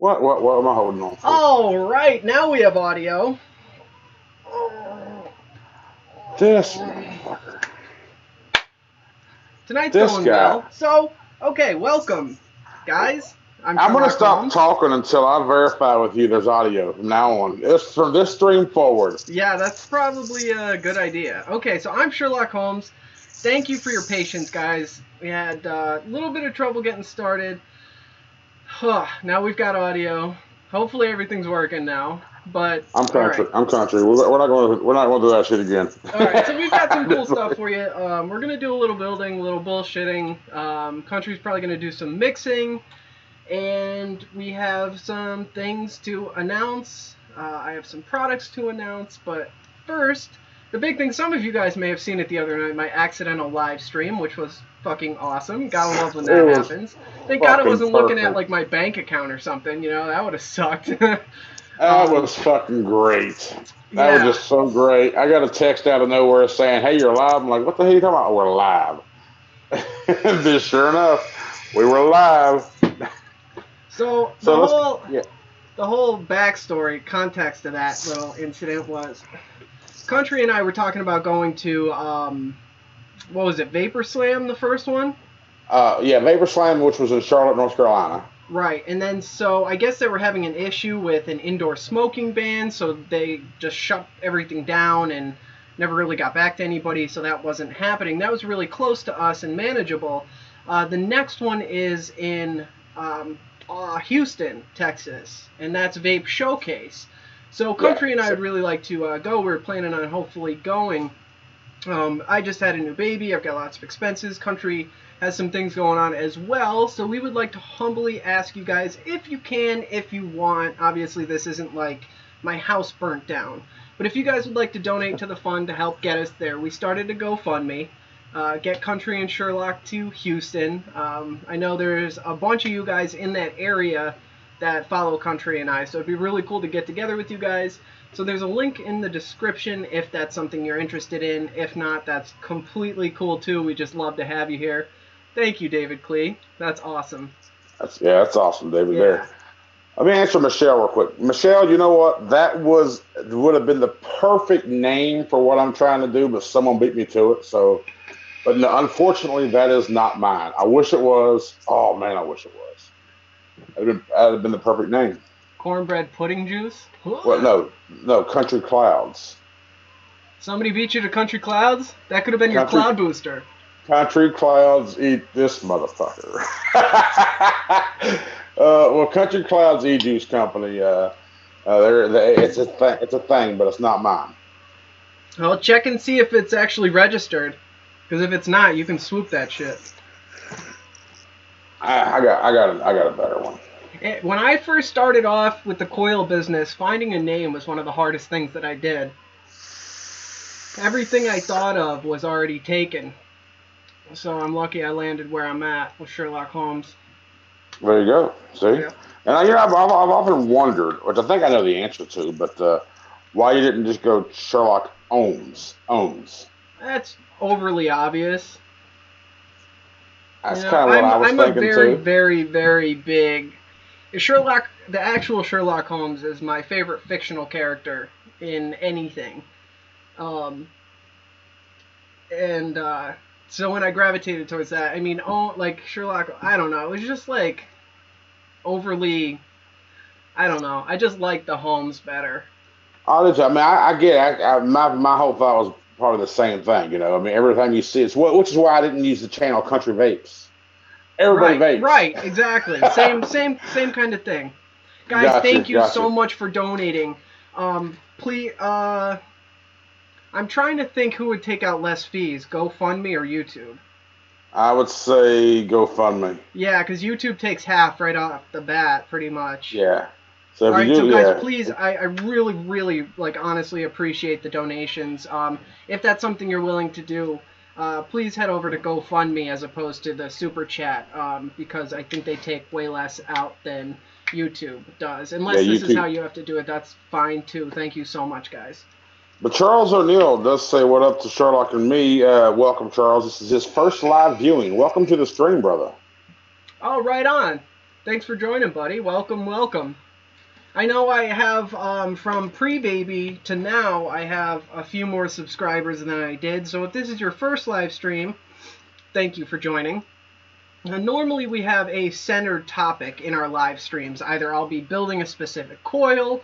What am I holding on for? All right, now we have audio. This motherfucker. Tonight's This going guy. well. So, Okay, welcome, guys. I'm I'm gonna Sherlock stop Holmes. talking until I verify with you there's audio from now on. It's from this stream forward. Yeah, that's probably a good idea. Okay, so I'm Sherlock Holmes. Thank you for your patience, guys. We had a little bit of trouble getting started. Now we've got audio. Hopefully everything's working now. But I'm all country. right. I'm country. We're not going. We're not going to do that shit again. All right, so we've got some cool stuff for you. We're gonna do a little building, a little bullshitting. Country's probably gonna do some mixing, and we have some things to announce. I have some products to announce, but first, the big thing. Some of you guys may have seen it the other night, my accidental live stream, which was fucking awesome. Gotta love when It that was happens. Thank God I fucking wasn't looking at perfect. like my bank account or something. You know, that would have sucked. That was fucking great. That was Yeah. just so great. I got a text out of nowhere saying, "Hey, you're live." I'm like, "What the hell are you talking about?" We're live. And sure enough, we were live. So So let's. Yeah. the whole backstory, context to that little incident was, Country and I were talking about going to what was it, Vapor Slam, the first one? Yeah. Vapor Slam, which was in Charlotte, North Carolina. Right, and then so I guess they were having an issue with an indoor smoking ban, so they just shut everything down and never really got back to anybody, so that wasn't happening. That was really close to us and manageable. The next one is in Houston, Texas, and that's Vape Showcase. So Yeah. Country and I would really like to go. We're planning on hopefully going. I just had a new baby. I've got lots of expenses. Country has some things going on as well. So we would like to humbly ask you guys, if you can, if you want. Obviously, this isn't like my house burnt down. But if you guys would like to donate to the fund to help get us there, we started a GoFundMe. Get Country and Sherlock to Houston. I know there's a bunch of you guys in that area that follow Country and I, so it'd be really cool to get together with you guys. So there's a link in the description if that's something you're interested in. If not, that's completely cool too. We just love to have you here. Thank you, David Klee. That's awesome. That's awesome, David. Yeah. There. Let me answer Michelle real quick. Michelle, you know what? That would have been the perfect name for what I'm trying to do, but someone beat me to it. So, but no, unfortunately, that is not mine. I wish it was. Oh man, I wish it was. That'd have been the perfect name. Cornbread pudding juice. Well, no, no, Country Clouds. Somebody beat you to Country Clouds? That could have been your Country cloud booster. Country Clouds eat this motherfucker. Well, Country Clouds E-Juice Company. It's a thing. It's a thing, but it's not mine. I'll check and see if it's actually registered. Because if it's not, you can swoop that shit. I got a better one. When I first started off with the coil business, finding a name was one of the hardest things that I did. Everything I thought of was already taken. So I'm lucky I landed where I'm at with Sherlock Holmes. There you go. See, Yeah. and I've often wondered, which I think I know the answer to, but why you didn't just go Sherlock Ohms? Ohms. That's overly obvious. That's kind of what I was I'm a thinking very, too. very, very big Sherlock. The actual Sherlock Holmes is my favorite fictional character in anything. Um, and so when I gravitated towards that, I mean, like Sherlock, I don't know, it was just like overly. I don't know. I just like the Holmes better. I mean, I get it. My whole thought was probably the same thing. You know, I mean, every time you see it's which is why I didn't use the channel Country Vapes. Everybody Right, vapes. right, exactly. Same kind of thing. Guys, Gotcha, thank you gotcha. so much for donating. Please, I'm trying to think who would take out less fees, GoFundMe or YouTube. I would say GoFundMe. Yeah, because YouTube takes half right off the bat, pretty much. Yeah. So All if right, you so do, guys, yeah, please, I really, really, like, honestly appreciate the donations. If that's something you're willing to do, please head over to GoFundMe as opposed to the Super Chat, because I think they take way less out than YouTube does. yeah, Unless this is how YouTube. you have to do it, that's fine too. Thank you so much, guys. But Charles O'Neill does say what up to Sherlock and me. Welcome, Charles. This is his first live viewing. Welcome to the stream, brother. Oh, right on. Thanks for joining, buddy. Welcome, welcome. I know I have, from pre-baby to now, I have a few more subscribers than I did. So if this is your first live stream, thank you for joining. Now, normally we have a centered topic in our live streams. Either I'll be building a specific coil,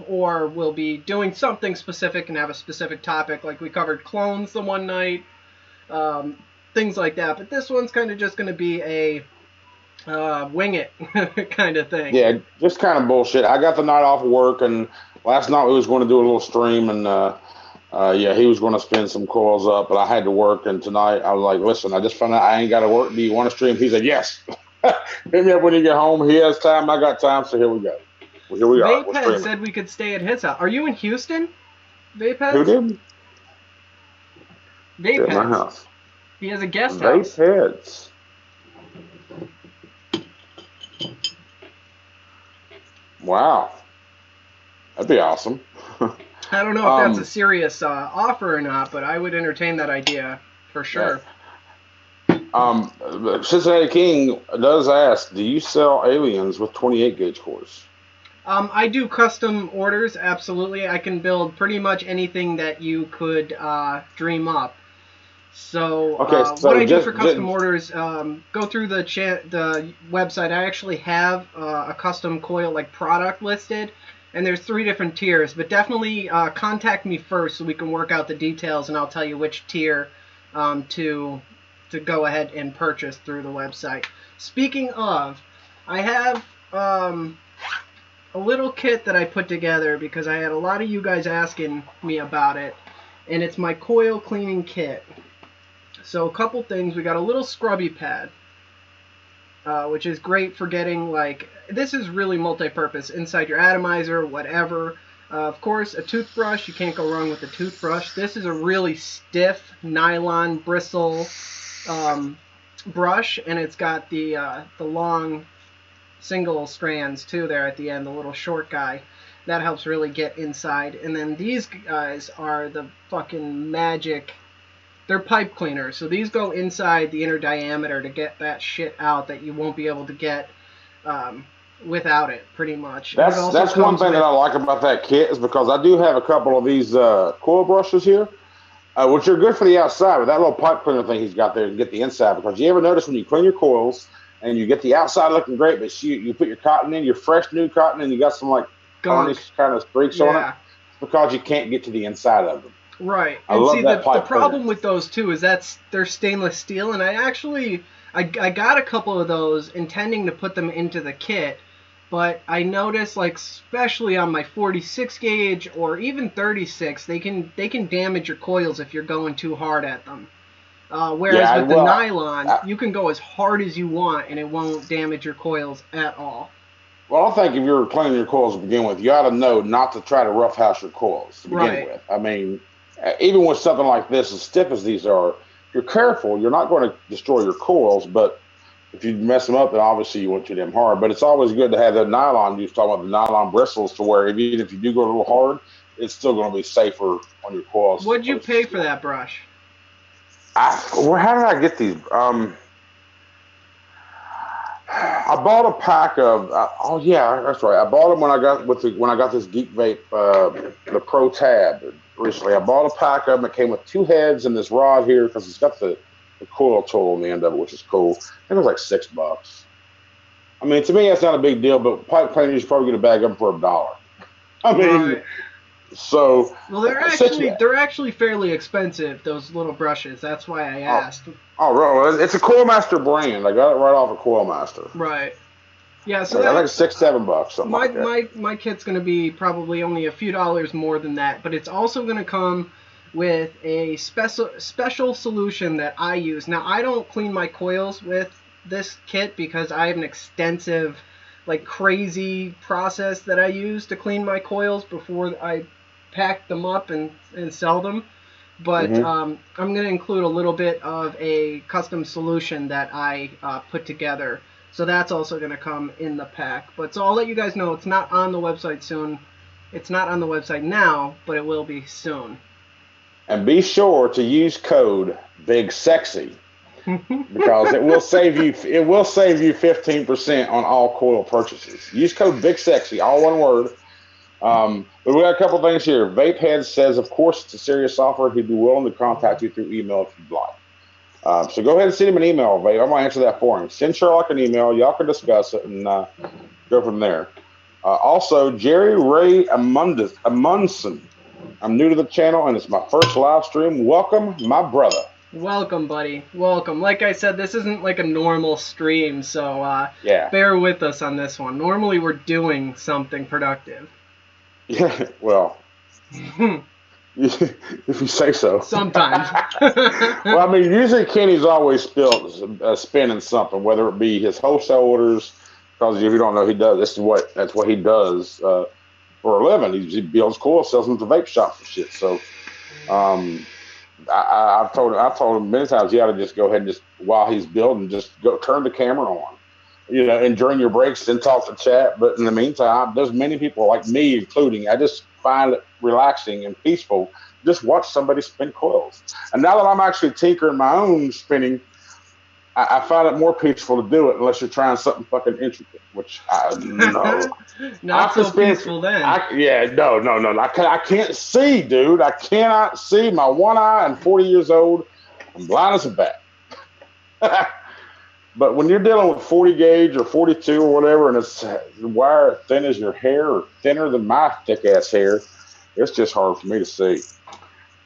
or we'll be doing something specific and have a specific topic. Like we covered clones the one night, things like that. But this one's kind of just going to be a wing it kind of thing. Yeah, just kind of bullshit. I got the night off of work, and last night we was going to do a little stream, and yeah, he was going to spin some coils up, but I had to work, and tonight I was like, listen, I just found out I ain't got to work. Do you want to stream? He said, yes. Hit me up when you get home. He has time. I got time, so here we go. Well, here we are. Vapehead said we could stay at his house. Are you in Houston, Vapehead? Who did? Vapehead. At my house. He has a guest house. Vapeheads. Wow. That'd be awesome. I don't know if that's a serious offer or not, but I would entertain that idea for sure. Cincinnati King does ask, do you sell aliens with 28 gauge cores? I do custom orders, absolutely. I can build pretty much anything that you could dream up. So, what I do for custom orders, go through the website. I actually have a custom coil like product listed, and there's 3 different tiers. But definitely contact me first so we can work out the details, and I'll tell you which tier to go ahead and purchase through the website. Speaking of, I have a little kit that I put together because I had a lot of you guys asking me about it, and it's my coil cleaning kit. So a couple things. We got a little scrubby pad, which is great for getting, like, this is really multi-purpose, inside your atomizer, whatever. Of course, a toothbrush. You can't go wrong with a toothbrush. This is a really stiff nylon bristle brush, and it's got the long single strands too there at the end, the little short guy. That helps really get inside. And then these guys are the fucking magic. They're pipe cleaners, so these go inside the inner diameter to get that shit out that you won't be able to get without it, pretty much. That's one thing that I like about that kit, is because I do have a couple of these coil brushes here, which are good for the outside, but that little pipe cleaner thing he's got there to get the inside. Because you ever notice when you clean your coils and you get the outside looking great, but you put your cotton in, your fresh new cotton, and you got some like tarnished kind of streaks on it, because you can't get to the inside of them. Right. And see, the problem with those too is they're stainless steel, and I got a couple of those intending to put them into the kit, but I noticed, like, especially on my 46 gauge or even 36, they can damage your coils if you're going too hard at them. Whereas with the nylon, you can go as hard as you want and it won't damage your coils at all. Well, I think if you're cleaning your coils to begin with, you ought to know not to try to roughhouse your coils to begin with. I mean, even with something like this, as stiff as these are, if you're careful, you're not going to destroy your coils, but if you mess them up, then obviously you won't too damn hard. But it's always good to have that nylon. You was talking about the nylon bristles, to where even if you do go a little hard, it's still going to be safer on your coils. What'd you pay for that brush? How did I get these? I bought a pack of. Oh yeah, that's right. I bought them when I got this Geek Vape, the Pro Tab recently. I bought a pack of them. It came with 2 heads and this rod here, because it's got the coil tool on the end of it, which is cool. I think it was like $6. I mean, to me, that's not a big deal, but pipe cleaners, you should probably get a bag of them for $1. I mean, so. Well, they're actually fairly expensive, those little brushes. That's why I asked. Oh, really? It's a Coil Master brand. I got it right off of Coil Master. Right. Yeah, so I think it's $6-7, something like that. My kit's going to be probably only a few dollars more than that, but it's also going to come with a special solution that I use. Now, I don't clean my coils with this kit because I have an extensive, like, crazy process that I use to clean my coils before I pack them up and sell them. But I'm going to include a little bit of a custom solution that I put together. So that's also going to come in the pack. But so I'll let you guys know it's not on the website soon. It's not on the website now, but it will be soon. And be sure to use code BIGSEXY, because it will save you 15% on all coil purchases. Use code BIGSEXY, all one word. But we got a couple things here. Vapehead says, of course, it's a serious offer. He'd be willing to contact you through email if you'd like. So go ahead and send him an email, Vape. I'm gonna answer that for him. Send Sherlock an email. Y'all can discuss it and go from there. Also, Jerry Ray Amundsen. I'm new to the channel and it's my first live stream. Welcome, my brother. Welcome, buddy. Welcome. Like I said, this isn't like a normal stream, so Yeah. bear with us on this one. Normally, we're doing something productive. Yeah. Well, if you say so. Sometimes. Well, I mean, usually Kenny's always spinning something, whether it be his wholesale orders. Because if you don't know, that's what he does for a living. He builds coils, sells them to vape shops and shit. So, I've told him many times he ought to just go ahead and just while he's building, just go turn the camera on, and during your breaks, then talk to chat. But in the meantime, there's many people like me, including. I just find it relaxing and peaceful. Just watch somebody spin coils. And now that I'm actually tinkering my own spinning, I find it more peaceful to do it unless you're trying something fucking intricate, which I know. Not so peaceful then. No. I can't see, dude. I cannot see. My one eye. I'm 40 years old. I'm blind as a bat. But when you're dealing with 40 gauge or 42 or whatever, and it's wire thin as your hair or thinner than my thick ass hair, it's just hard for me to see.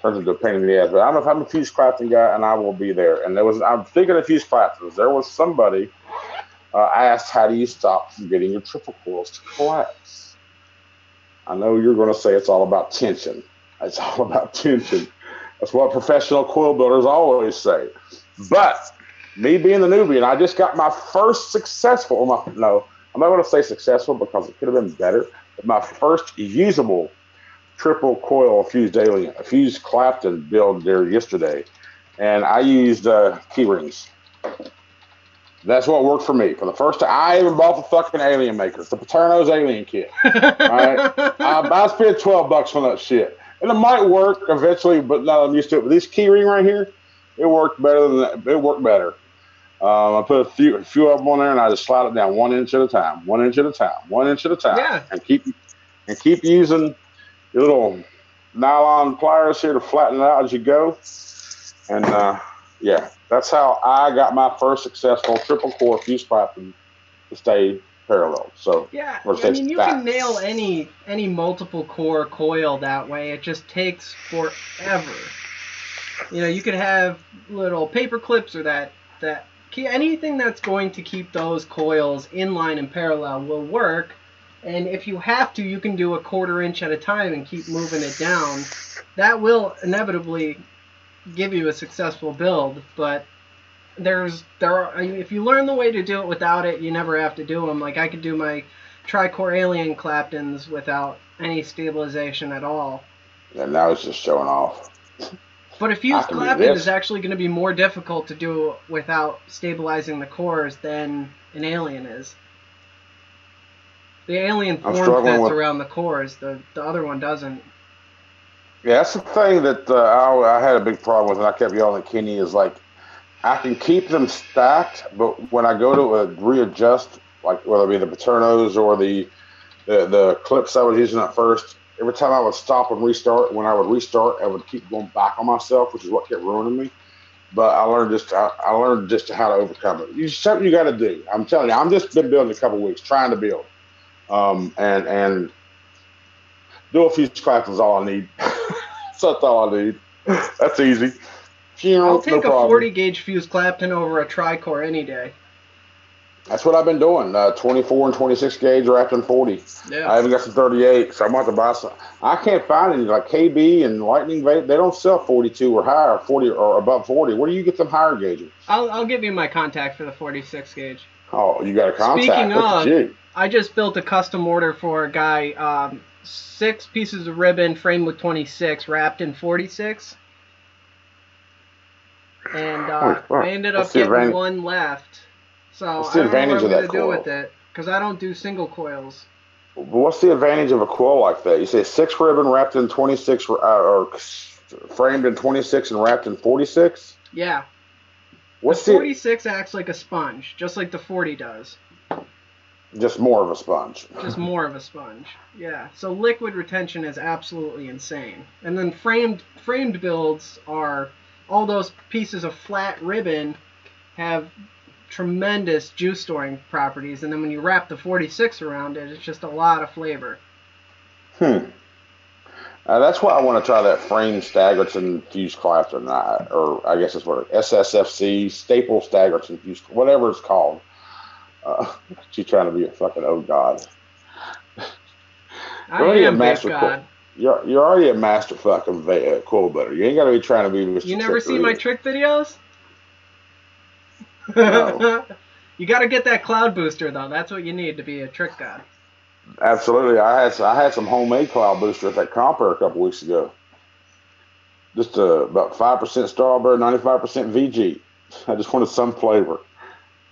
Turns into a pain in the ass. But I'm a fuse clapton guy, and I will be there. And I'm thinking of fuse claptons. There was somebody asked, how do you stop from getting your triple coils to collapse? I know you're going to say it's all about tension. It's all about tension. That's what professional coil builders always say. But me being the newbie, and I just got my first successful, I'm not going to say successful because it could have been better, but my first usable triple coil fused Clapton build there yesterday, and I used key rings. That's what worked for me. For the first time, I even bought the fucking alien makers, the Paterno's alien kit. All right, I spent $12 on that shit, and it might work eventually, but now I'm used to it. But this key ring right here, it worked better than that. It worked better. I put a few of them on there, and I just slide it down 1 inch at a time, 1 inch at a time, 1 inch at a time, yeah. and keep using your little nylon pliers here to flatten it out as you go. And yeah, that's how I got my first successful triple core fuse clapton to stay parallel. So yeah, I mean, you can nail any multiple core coil that way. It just takes forever. You could have little paper clips or that anything that's going to keep those coils in line and parallel will work. And if you have to, you can do a 1/4 inch at a time and keep moving it down. That will inevitably give you a successful build. But if you learn the way to do it without it, you never have to do them. Like I could do my tri-core alien Claptons without any stabilization at all. And now it's just showing off. But a fused Clapton is actually going to be more difficult to do without stabilizing the cores than an alien is. The alien form fits around the cores. The other one doesn't. Yeah, that's the thing that I had a big problem with, and I kept yelling at Kenny, is like, I can keep them stacked, but when I go to readjust, like whether it be the Paternos or the clips I was using at first, every time I would stop and restart, when I would restart, I would keep going back on myself, which is what kept ruining me. But I learned just how to overcome it. It's something you got to do. I'm telling you, I'm just been building a couple of weeks, trying to build. And dual fuse clapton is all I need. So that's all I need. That's easy. I'll take a 40 gauge fuse Clapton over a tri-core any day. That's what I've been doing. 24 and 26 gauge wrapped in 40. Yeah. I even got some 38, so I'm about to buy some. I can't find any like KB and Lightning Vape. They don't sell 42 or higher, 40 or above 40. Where do you get them higher gauges? I'll give you my contact for the 46 gauge. Oh, you got a contact. Speaking of, I just built a custom order for a guy. 6 pieces of ribbon framed with 26, wrapped in 46. And I ended up getting one left. So I don't know what I'm going to do with it, because I don't do single coils. What's the advantage of a coil like that? You say 6 ribbon wrapped in 26, or framed in 26 and wrapped in 46? Yeah. The 46 acts like a sponge, just like the 40 does. Just more of a sponge. Just more of a sponge, yeah. So liquid retention is absolutely insane. And then framed builds are all those pieces of flat ribbon have tremendous juice storing properties, and then when you wrap the 46 around it, it's just a lot of flavor. That's why I want to try that frame Staggerton fused Clapton, or I guess it's what SSFC staple Staggerton fused, whatever it's called. She's trying to be a fucking god. I am Vape God. You're already a master fucking cool butter. You ain't got to be trying to be Mr. You never seen my trick videos? No. You got to get that cloud booster though. That's what you need to be a trick god. Absolutely. I had some homemade cloud booster at that compare a couple weeks ago. Just about 5% strawberry, 95% VG. I just wanted some flavor.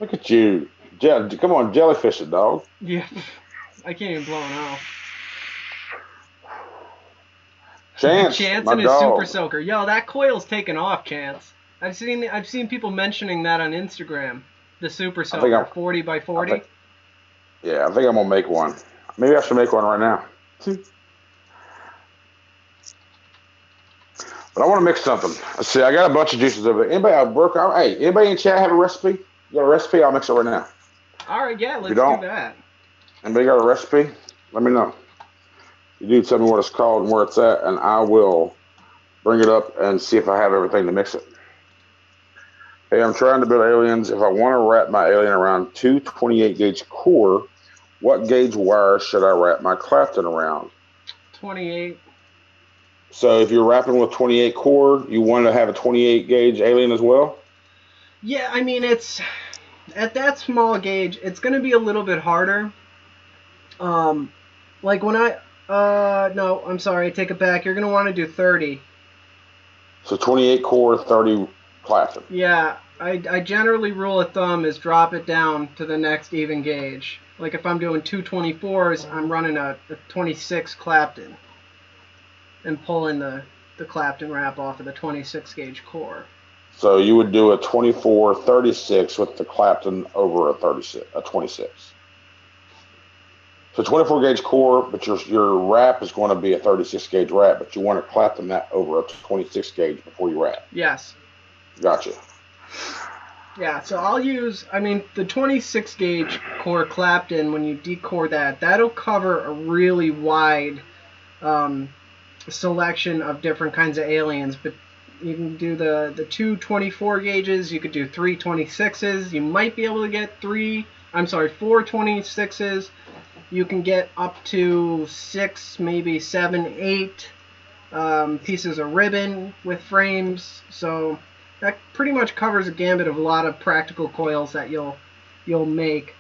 Look at you. Come on, jellyfish it, dog. Yeah. I can't even blow it off. Chance and his super soaker. Yo, that coil's taking off, Chance. I've seen people mentioning that on Instagram. The super soaker, 40 by 40. I think I'm gonna make one. Maybe I should make one right now. But I want to mix something. Let's see. I got a bunch of juices over there. Anybody in chat have a recipe? You got a recipe? I'll mix it right now. All right, yeah, let's do that. Anybody got a recipe? Let me know. You do tell me what it's called and where it's at, and I will bring it up and see if I have everything to mix it. Hey, I'm trying to build aliens. If I want to wrap my alien around 228 gauge core, what gauge wire should I wrap my Clapton around? 28. So if you're wrapping with 28 core, you want to have a 28 gauge alien as well? Yeah, I mean, it's at that small gauge, it's going to be a little bit harder. Like when no, I'm sorry, I take it back. You're going to want to do 30. So 28 core, 30 Clapton. Yeah, I generally rule of thumb is drop it down to the next even gauge. Like if I'm doing 224s, I'm running a 26 Clapton and pulling the Clapton wrap off of the 26 gauge core. So you would do a 24-36 with the Clapton over a 26. So 24 gauge core, but your wrap is going to be a 36 gauge wrap, but you want to Clapton that over a 26 gauge before you wrap. Yes. Gotcha. Yeah, so I'll use, the 26 gauge core Clapton, when you decore that'll cover a really wide selection of different kinds of aliens. But you can do the two 24 gauges, you could do 3 26s, you might be able to get 4 26s. You can get up to 6, maybe 7, 8 pieces of ribbon with frames. So that pretty much covers a gambit of a lot of practical coils that you'll make.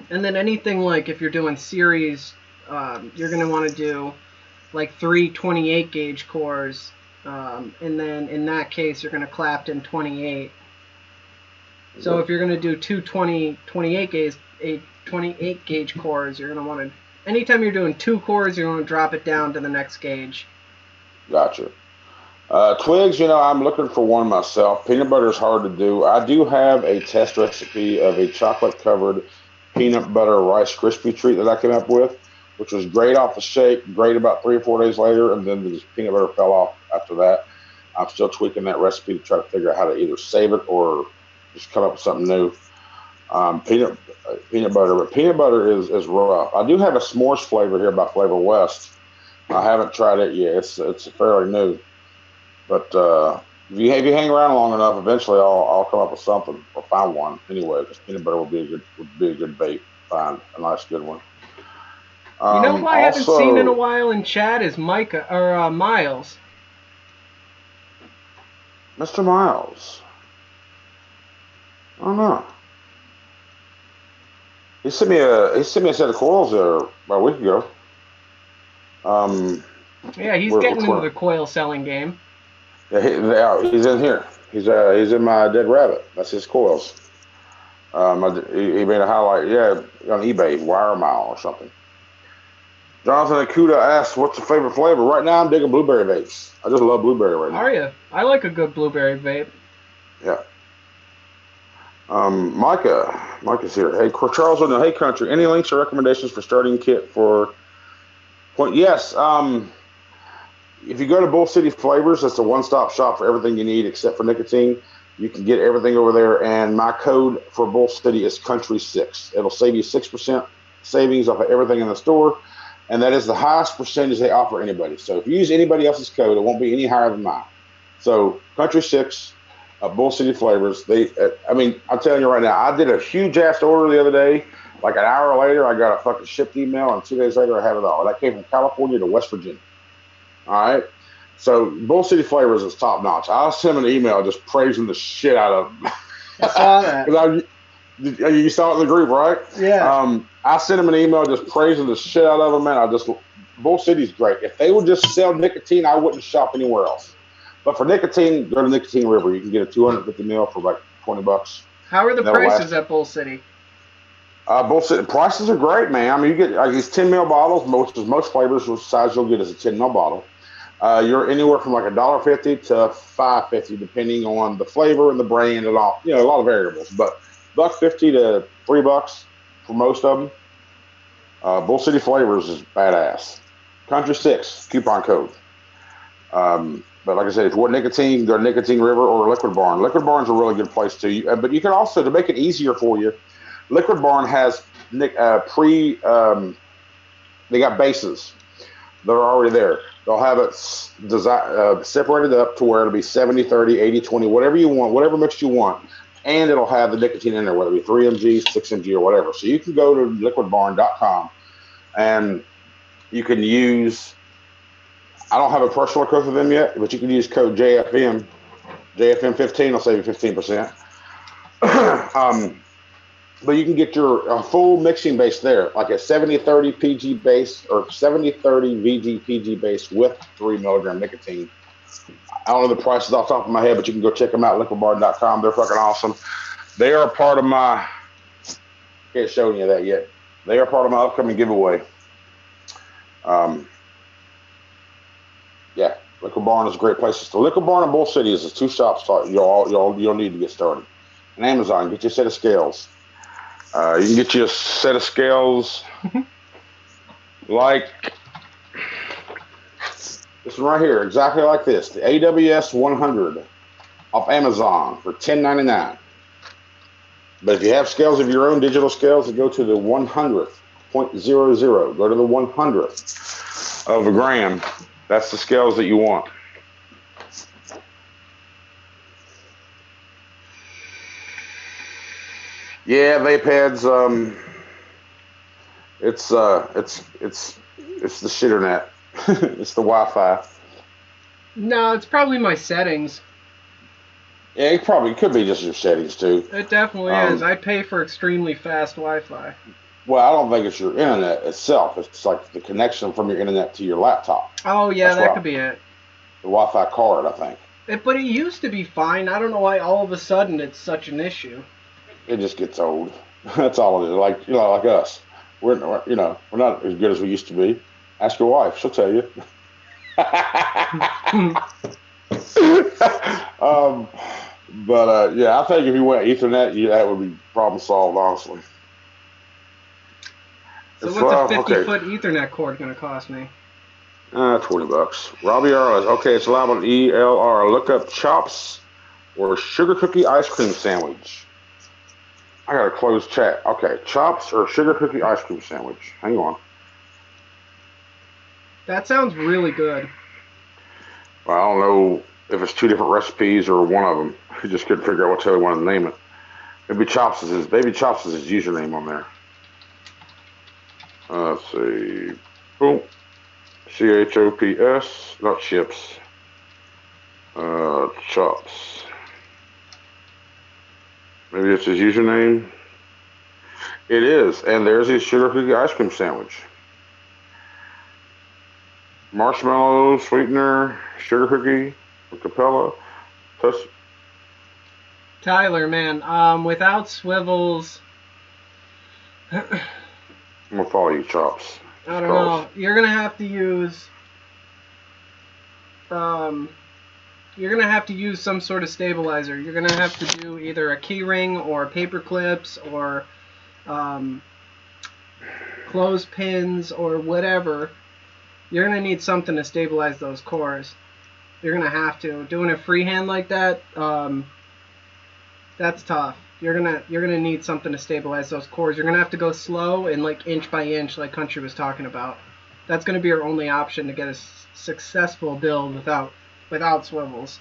And then anything like if you're doing series, you're going to want to do like 3 28 gauge cores. And then in that case, you're going to Clapton 28. So if you're going to do 28 gauge cores, you're going to want to, anytime you're doing 2 cores, you're going to drop it down to the next gauge. Gotcha. Twigs, I'm looking for one myself. Peanut butter is hard to do. I do have a test recipe of a chocolate-covered peanut butter Rice Krispie treat that I came up with, which was great off the shake, great about 3 or 4 days later, and then the peanut butter fell off after that. I'm still tweaking that recipe to try to figure out how to either save it or just come up with something new. Peanut butter, but peanut butter is rough. I do have a s'mores flavor here by Flavor West. I haven't tried it yet. It's fairly new. But if you hang around long enough, eventually I'll come up with something or find one anyway. Because peanut butter would be a good bait. Find a nice good one. You know who I haven't seen in a while in chat is Micah or Miles. Mr. Miles. I don't know. He sent me a set of coils there about a week ago. Yeah, he's getting into the coil selling game. Yeah, he's in here. He's in my dead rabbit. That's his coils. He made a highlight, on eBay, Wire Mile or something. Jonathan Akuda asks, "What's your favorite flavor?" Right now, I'm digging blueberry vapes. I just love blueberry right now. Are you? I like a good blueberry vape. Yeah. Micah's here. Hey, Charles on the Hey Country. Any links or recommendations for starting kit for point? Yes. if you go to Bull City Flavors, that's a one-stop shop for everything you need except for nicotine. You can get everything over there, and my code for Bull City is Country6. It'll save you 6% savings off of everything in the store, and that is the highest percentage they offer anybody. So if you use anybody else's code, it won't be any higher than mine. So Country6, Bull City Flavors. I'm telling you right now, I did a huge ass order the other day. Like an hour later, I got a fucking shipped email, and 2 days later, I have it all. That came from California to West Virginia. All right. So Bull City Flavors is top notch. I sent him an email just praising the shit out of him. I saw that. You saw it in the group, right? Yeah. I sent him an email just praising the shit out of him, man. Bull City's great. If they would just sell nicotine, I wouldn't shop anywhere else. But for nicotine, go to Nicotine River. You can get a 250 mil for like $20. How are the prices at Bull City? Bull City prices are great, man. I mean, you get like these 10 mil bottles. Most flavors, the size you'll get is a 10 mil bottle. You're anywhere from like $1.50 to $5.50, depending on the flavor and the brand and all. A lot of variables. But $1.50 to $3 for most of them. Bull City Flavors is badass. Country6 coupon code. But like I said, if you want nicotine, go to Nicotine River or Liquid Barn. Liquid Barn's a really good place too. But you can also, to make it easier for you, Liquid Barn has they got bases that are already there. They'll have it separated up to where it'll be 70, 30, 80, 20, whatever you want, whatever mix you want. And it'll have the nicotine in there, whether it be 3mg, 6mg, or whatever. So you can go to liquidbarn.com and you can use, I don't have a personal code for them yet, but you can use code JFM. JFM15 will save you 15%. But you can get your full mixing base there, like a 70-30 PG base or 70-30 VG PG base with 3 milligram nicotine. I don't know the prices off the top of my head, but you can go check them out, liquidbarn.com. They're fucking awesome. They are part of my, can't show you that yet. They are part of my upcoming giveaway. Yeah, Liquid Barn is a great place. The Liquid Barn in Bull City is the two shops you'll need to get started. And Amazon, get your set of scales. You can get you a set of scales like this one right here, exactly like this, the AWS 100 off Amazon for $10.99. But if you have scales of your own, digital scales, that go to the 100th, 0.00, go to the 100th of a gram. That's the scales that you want. Yeah, vape heads. It's the shitternet. It's the Wi-Fi. No, it's probably my settings. Yeah, it could be just your settings too. It definitely is. I pay for extremely fast Wi-Fi. Well, I don't think it's your internet itself. It's like the connection from your internet to your laptop. Oh yeah, that could be it. The Wi-Fi card, I think. But it used to be fine. I don't know why all of a sudden it's such an issue. It just gets old. That's all it is. Like like us, we're not as good as we used to be. Ask your wife; she'll tell you. Yeah, I think if you went Ethernet, that would be problem solved, honestly. So what's a 50-foot Ethernet cord going to cost me? $20. Robbie R. Okay, it's allowed on ELR. Look up chops or sugar cookie ice cream sandwich. I got a closed chat. Okay, chops or sugar cookie ice cream sandwich. Hang on. That sounds really good. Well, I don't know if it's two different recipes or one of them. I just couldn't figure out what the other one to name it. Baby Chops is his username on there. Let's see. Boom. CHOPS, not chips. Chops. Maybe it's his username. It is, and there's his sugar cookie ice cream sandwich. Marshmallow, sweetener, sugar cookie, Capella. Tyler, man, without swivels. I'm gonna follow you, Chops. I don't know. You're gonna have to use. You're gonna have to use some sort of stabilizer. You're gonna have to do either a key ring or paper clips or clothespins or whatever You're gonna need something to stabilize those cores. You're gonna have to. Doing it freehand like that, that's tough. You're gonna need something to stabilize those cores. You're gonna have to go slow and like inch by inch, like Country was talking about. That's gonna be your only option to get a successful build without swivels.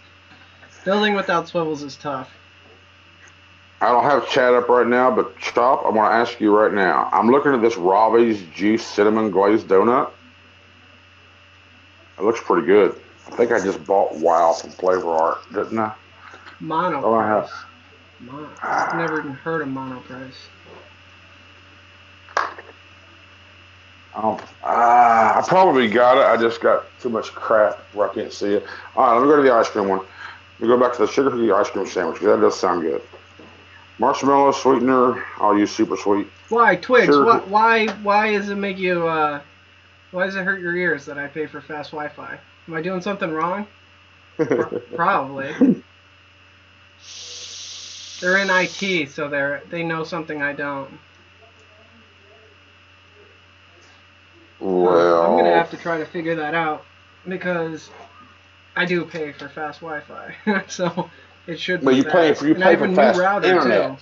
Building without swivels is tough. I don't have chat up right now, but Chop, I want to ask you right now. I'm looking at this Robbie's Juice Cinnamon Glazed Donut. It looks pretty good. I think I just bought Wow from Flavor Art, didn't I? Monoprice. I've never even heard of Monoprice. I probably got it. I just got too much crap where I can't see it. All right, let me go to the ice cream one. Let me go back to the sugar cookie ice cream sandwich because that does sound good. Marshmallow sweetener, I'll use super sweet. Why, Twigs? Why does it make you? Why does it hurt your ears that I pay for fast Wi-Fi? Am I doing something wrong? Probably. They're in IT, so they know something I don't. Well, I'm gonna have to try to figure that out because I do pay for fast Wi-Fi, so it should be. But you pay fast. for I have a new fast router internet.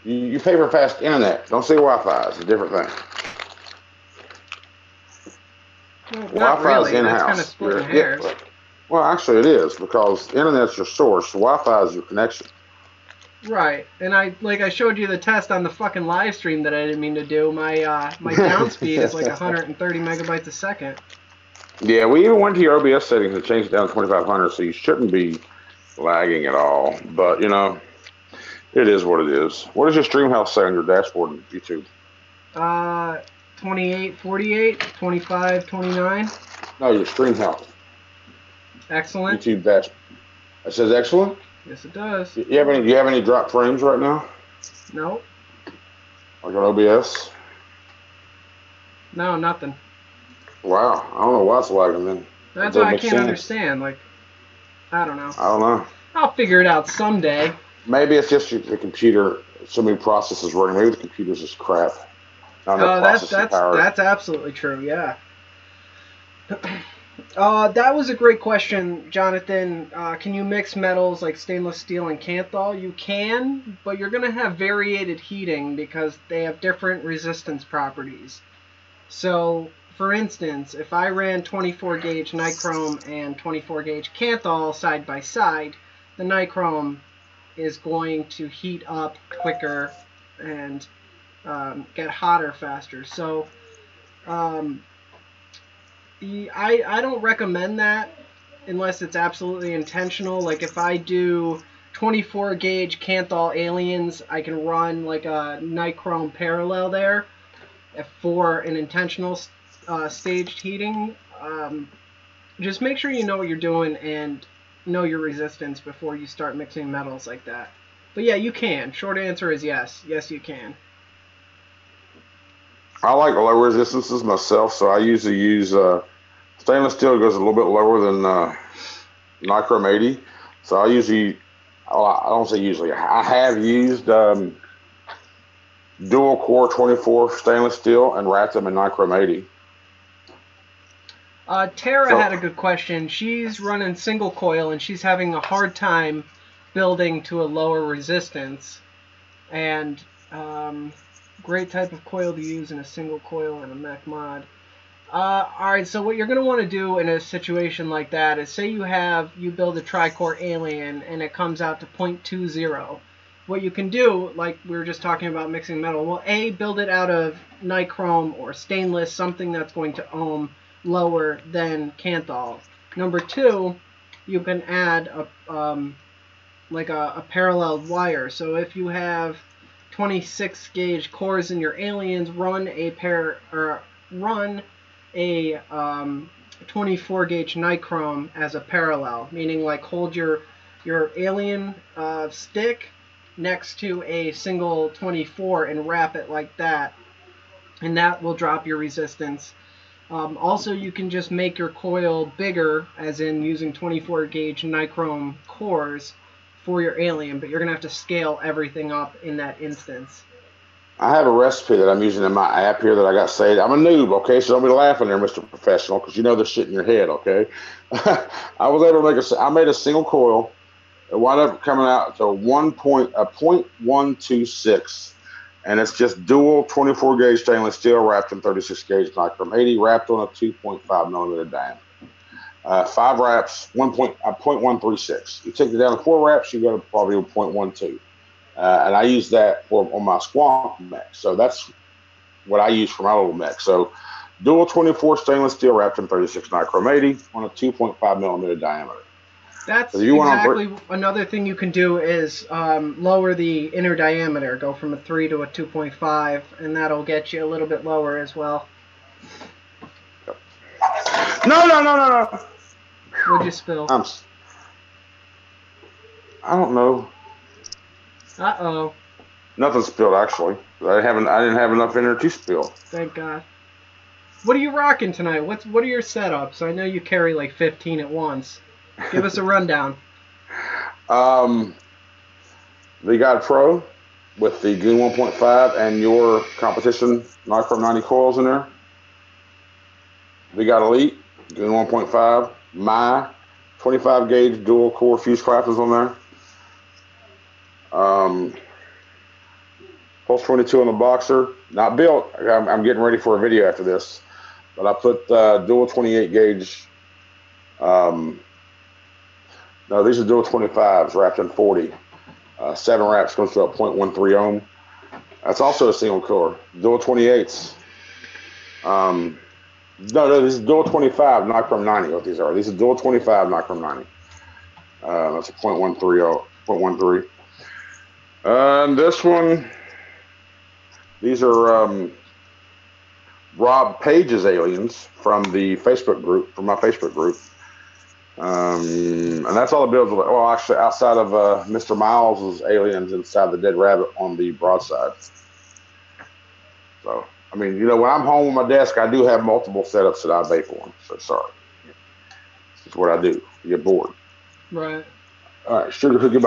too. You pay for fast internet. Don't say Wi-Fi. It's a different thing. Well, Wi-Fi really. is in-house. That's kind of splitting hairs. Well, actually, it is because internet's your source. Wi-Fi is your connection. Right, and I showed you the test on the fucking live stream that I didn't mean to do. My down speed is like 130 megabytes a second. Yeah, we even went to your OBS settings and changed it down to 2500, so you shouldn't be lagging at all. But you know, it is what it is. What does your stream health say on your dashboard on YouTube? 28, 48, 25, 29. No, your stream health. Excellent. YouTube dash. It says excellent. Yes, it does. Do you have any drop frames right now? No. Like on OBS? No, nothing. Wow, I don't know why it's lagging then. That's what I can't understand. Like, I don't know. I don't know. I'll figure it out someday. Maybe it's just the computer. So many processes running. Maybe the computer's just crap. That's absolutely true. Yeah. That was a great question, Jonathan. Can you mix metals like stainless steel and kanthal? You can, but you're going to have variated heating because they have different resistance properties. So, for instance, if I ran 24 gauge nichrome and 24 gauge kanthal side by side, the nichrome is going to heat up quicker and get hotter faster. So, I don't recommend that unless it's absolutely intentional. Like if I do 24 gauge kanthal aliens, I can run like a nichrome parallel there for an intentional staged heating. Just make sure you know what you're doing and know your resistance before you start mixing metals like that. But yeah, you can. Short answer is yes. Yes, you can. I like low resistances myself, so I usually use stainless steel goes a little bit lower than nichrome 80. So I don't say usually, I have used dual core 24 stainless steel and wrapped them in nichrome 80. Tara had a good question. She's running single coil and she's having a hard time building to a lower resistance. And great type of coil to use in a single coil and a mech mod. Alright, so what you're going to want to do in a situation like that is say you build a tri-core alien and it comes out to 0.20. What you can do, like we were just talking about mixing metal, well, A, build it out of nichrome or stainless, something that's going to ohm lower than kanthal. Number two, you can add a parallel wire. So if you have 26 gauge cores in your aliens, run a 24 gauge nichrome as a parallel, meaning like hold your alien stick next to a single 24 and wrap it like that, and that will drop your resistance. Also, you can just make your coil bigger, as in using 24 gauge nichrome cores for your alien, but you're going to have to scale everything up in that instance. I have a recipe that I'm using in my app here that I got saved. I'm a noob, okay? So don't be laughing there, Mr. Professional, because you know there's shit in your head, okay? I was able to I made a single coil. It wound up coming out to 0.126, and it's just dual 24 gauge stainless steel wrapped in 36 gauge nichrome 80, wrapped on a 2.5 millimeter diameter. 5 wraps, 0.136. You take it down to 4 wraps, you go to probably 0.12. And I use that for on my squonk mech. So that's what I use for my little mech. So dual 24 stainless steel wrapped in 36 nichrome 80 on a 2.5 millimeter diameter. So That's if you want to, exactly another thing you can do is lower the inner diameter, go from a 3 to a 2.5, and that'll get you a little bit lower as well. no. What'd you spill? I don't know. Uh-oh. Nothing spilled actually. I didn't have enough in there to spill. Thank God. What are you rocking tonight? What are your setups? I know you carry like 15 at once. Give us a rundown. The God Pro with the Goon 1.5 and your competition nichrome 90 coils in there. We got Elite, Goon 1.5, my 25 gauge dual core fuse clappers on there. Pulse 22 on the Boxer, not built. I'm getting ready for a video after this, but I put dual 28 gauge. No, these are dual 25s wrapped in 40. 7 wraps goes to a 0.13 ohm. That's also a single core. Dual 28s. No, this is dual 25 nichrome 90. What these are? These are dual 25 nichrome 90. That's a 0.13. And this one, these are Rob Page's aliens from the Facebook group, from my Facebook group. And that's all the builds. Well, actually, outside of Mr. Miles' aliens inside the dead rabbit on the broadside. So, I mean, you know, when I'm home on my desk, I do have multiple setups that I vape on. So, sorry. It's what I do. You get bored. Right. All right, Sugar Cookie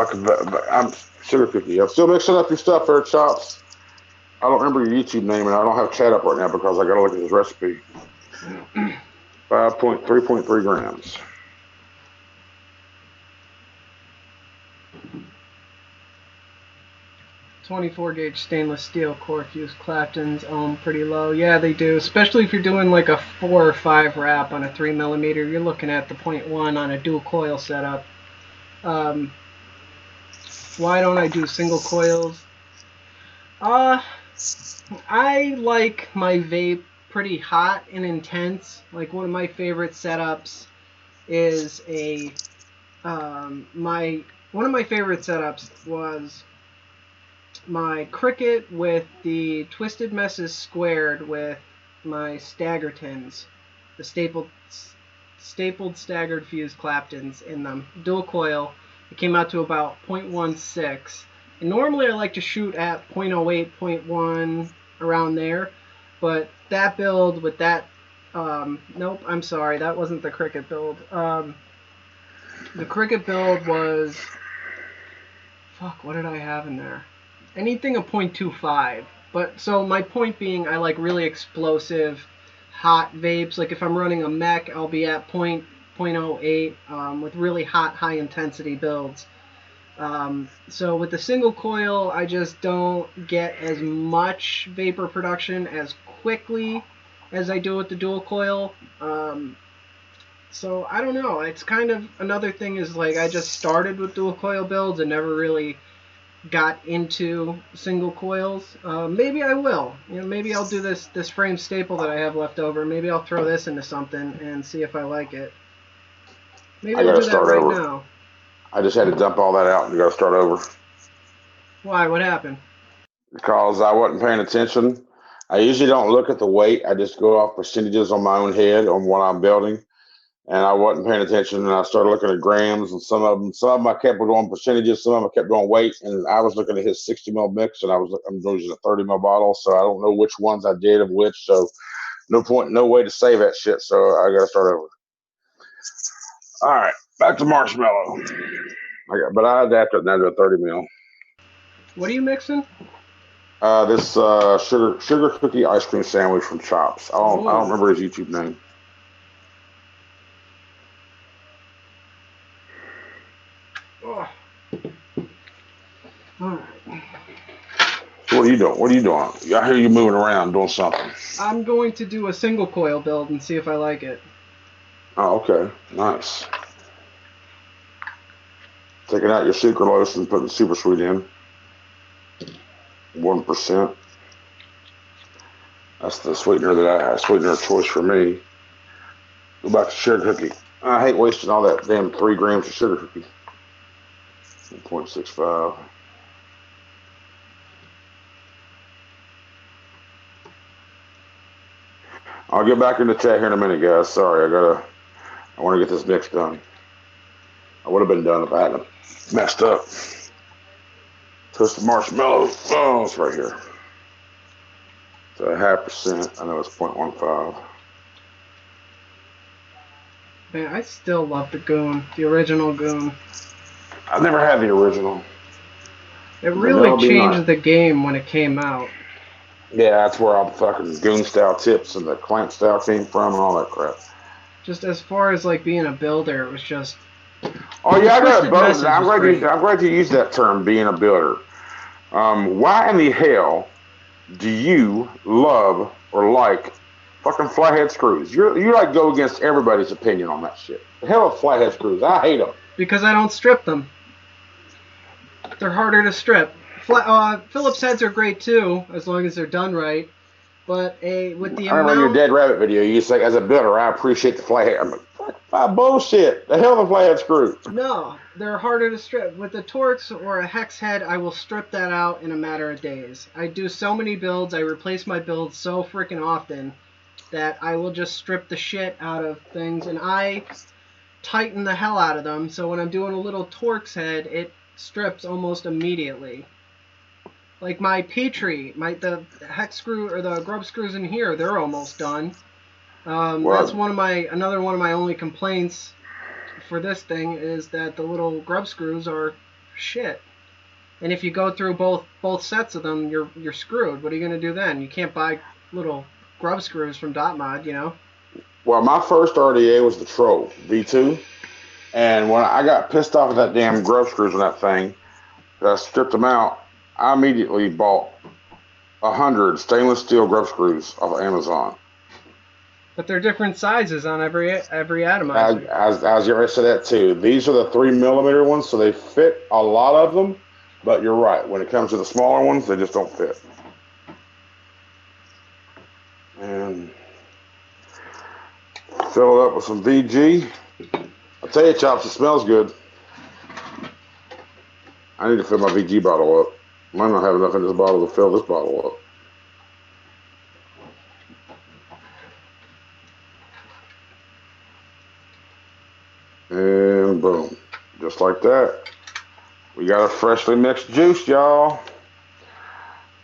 I'm Sugar Cookie. I'm still mixing up your stuff there, Chops. I don't remember your YouTube name, and I don't have chat up right now because I got to look at this recipe. 3.3 grams. .24 gauge stainless steel core fuse Claptons ohm pretty low. Yeah, they do. Especially if you're doing like a 4 or 5 wrap on a 3 millimeter, you're looking at the 0.1 on a dual coil setup. Why don't I do single coils? I like my vape pretty hot and intense. Like one of my favorite setups is one of my favorite setups was my Cricket with the Twisted Messes squared with my Staggertons, the stapled staggered fuse Claptons in them, dual coil. It came out to about 0.16. And normally I like to shoot at 0.08, 0.1, around there. But that build with that, nope, I'm sorry, that wasn't the Cricket build. The Cricket build was, fuck, what did I have in there? Anything a 0.25. But so my point being, I like really explosive, hot vapes. Like if I'm running a mech, I'll be at 0.08 with really hot, high intensity builds. So with the single coil, I just don't get as much vapor production as quickly as I do with the dual coil. So I don't know. It's kind of another thing is like I just started with dual coil builds and never really got into single coils. Maybe I will. You know, maybe I'll do this frame staple that I have left over. Maybe I'll throw this into something and see if I like it. Maybe I'll do that right now. I just had to dump all that out and go start over. Why? What happened? Because I wasn't paying attention. I usually don't look at the weight. I just go off percentages on my own head on what I'm building. And I wasn't paying attention, and I started looking at grams, and some of them I kept doing percentages, some of them I kept doing weight, and I was looking at his 60 ml mix, and I'm using a 30 ml bottle, so I don't know which ones I did of which, so no way to save that shit, so I got to start over. All right, back to marshmallow. But I adapted now to a 30 ml. What are you mixing? This sugar cookie ice cream sandwich from Chops. I don't remember his YouTube name. Oh. All right. So what are you doing? What are you doing? I hear you moving around doing something. I'm going to do a single coil build and see if I like it. Oh, okay. Nice. Taking out your sucralose and putting super sweet in. 1%. That's the sweetener that I have. Sweetener of choice for me. Go back to sugar cookie. I hate wasting all that damn 3 grams of sugar cookie. 1.65. I'll get back in the chat here in a minute, guys. Sorry, I want to get this mix done. I would have been done if I hadn't messed up. Toasted marshmallows. Oh, it's right here. It's a 0.5%. I know it's 0.15. Man, I still love the Goon, the original Goon. I've never had the original. It really changed the game when it came out. Yeah, that's where all the fucking Goon style tips and the clamp style came from and all that crap. Just as far as like being a builder, it was just. Oh yeah, I got a bonus. I'm glad you used that term, being a builder. Why in the hell do you love or like fucking flathead screws? You like go against everybody's opinion on that shit. The hell with flathead screws. I hate them. Because I don't strip them. They're harder to strip. Phillips heads are great too, as long as they're done right. But with the I remember your Dead Rabbit video, you say, as a builder, I appreciate the flathead. I'm like, bullshit. The hell with a flathead screw. No, they're harder to strip. With the Torx or a hex head, I will strip that out in a matter of days. I do so many builds, I replace my builds so freaking often that I will just strip the shit out of things, and I tighten the hell out of them, so when I'm doing a little Torx head, it strips almost immediately. Like my Petrie, the hex screw or the grub screws in here, they're almost done. That's another one of my only complaints for this thing is that the little grub screws are shit. And if you go through both sets of them, you're screwed. What are you gonna do then? You can't buy little grub screws from Dot you know. Well, my first RDA was the Troll V2, and when I got pissed off at that damn grub screws on that thing, I stripped them out. I immediately bought 100 stainless steel grub screws off of Amazon. But they're different sizes on every atomizer. I was getting ready to say that too. These are the 3mm ones, so they fit a lot of them. But you're right. When it comes to the smaller ones, they just don't fit. And fill it up with some VG. I'll tell you, Chops, it smells good. I need to fill my VG bottle up. Might not have enough in this bottle to fill this bottle up. And boom. Just like that. We got a freshly mixed juice, y'all.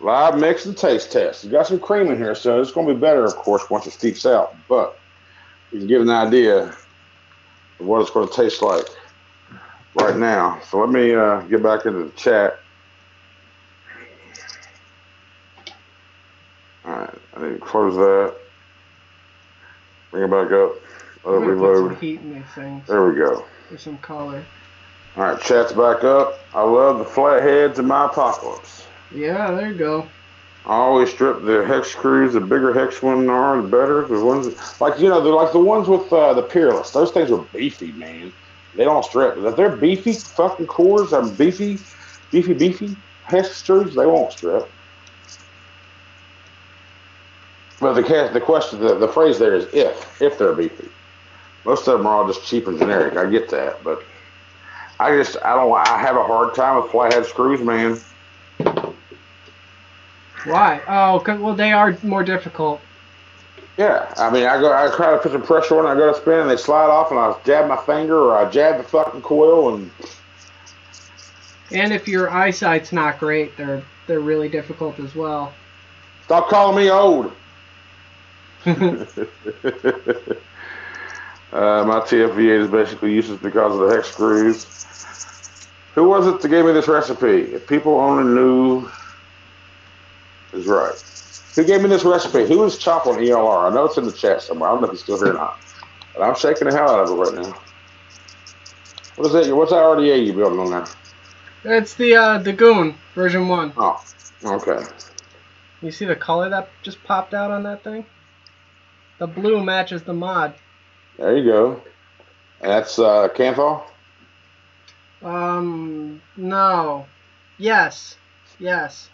Live mix and taste test. You got some cream in here, so it's going to be better, of course, once it steeps out. But you can get an idea of what it's going to taste like right now. So let me get back into the chat. All right, I need to close that. Bring it back up. Let it reload. Put some heat in these things. There we go. For some color. All right, chat's back up. I love the flatheads in my apocalypse. Yeah, there you go. I always strip the hex screws. The bigger hex one are, the better. The ones like they're like the ones with the Peerless. Those things are beefy, man. They don't strip. If they're beefy fucking cores, beefy hex screws, they won't strip. But the question, the phrase there is if they're beefy. Most of them are all just cheap and generic. I get that, but I have a hard time with flathead screws, man. Why? Oh, well, they are more difficult. Yeah, I mean, I try to put some pressure on, I go to spin, and they slide off, and I jab my finger, or I jab the fucking coil, and if your eyesight's not great, they're really difficult as well. Stop calling me old. My TFV8 is basically useless because of the hex screws. Who was it that gave me this recipe? If people only knew He's right. Who gave me this recipe? Who is chopping ELR? I know it's in the chat somewhere. I don't know if he's still here or not. But I'm shaking the hell out of it right now. What is that? What's that RDA you building on there? It's the Goon version 1. Oh, okay. You see the color that just popped out on that thing? The blue matches the mod. There you go. And that's kanthal? No. Yes. Yes.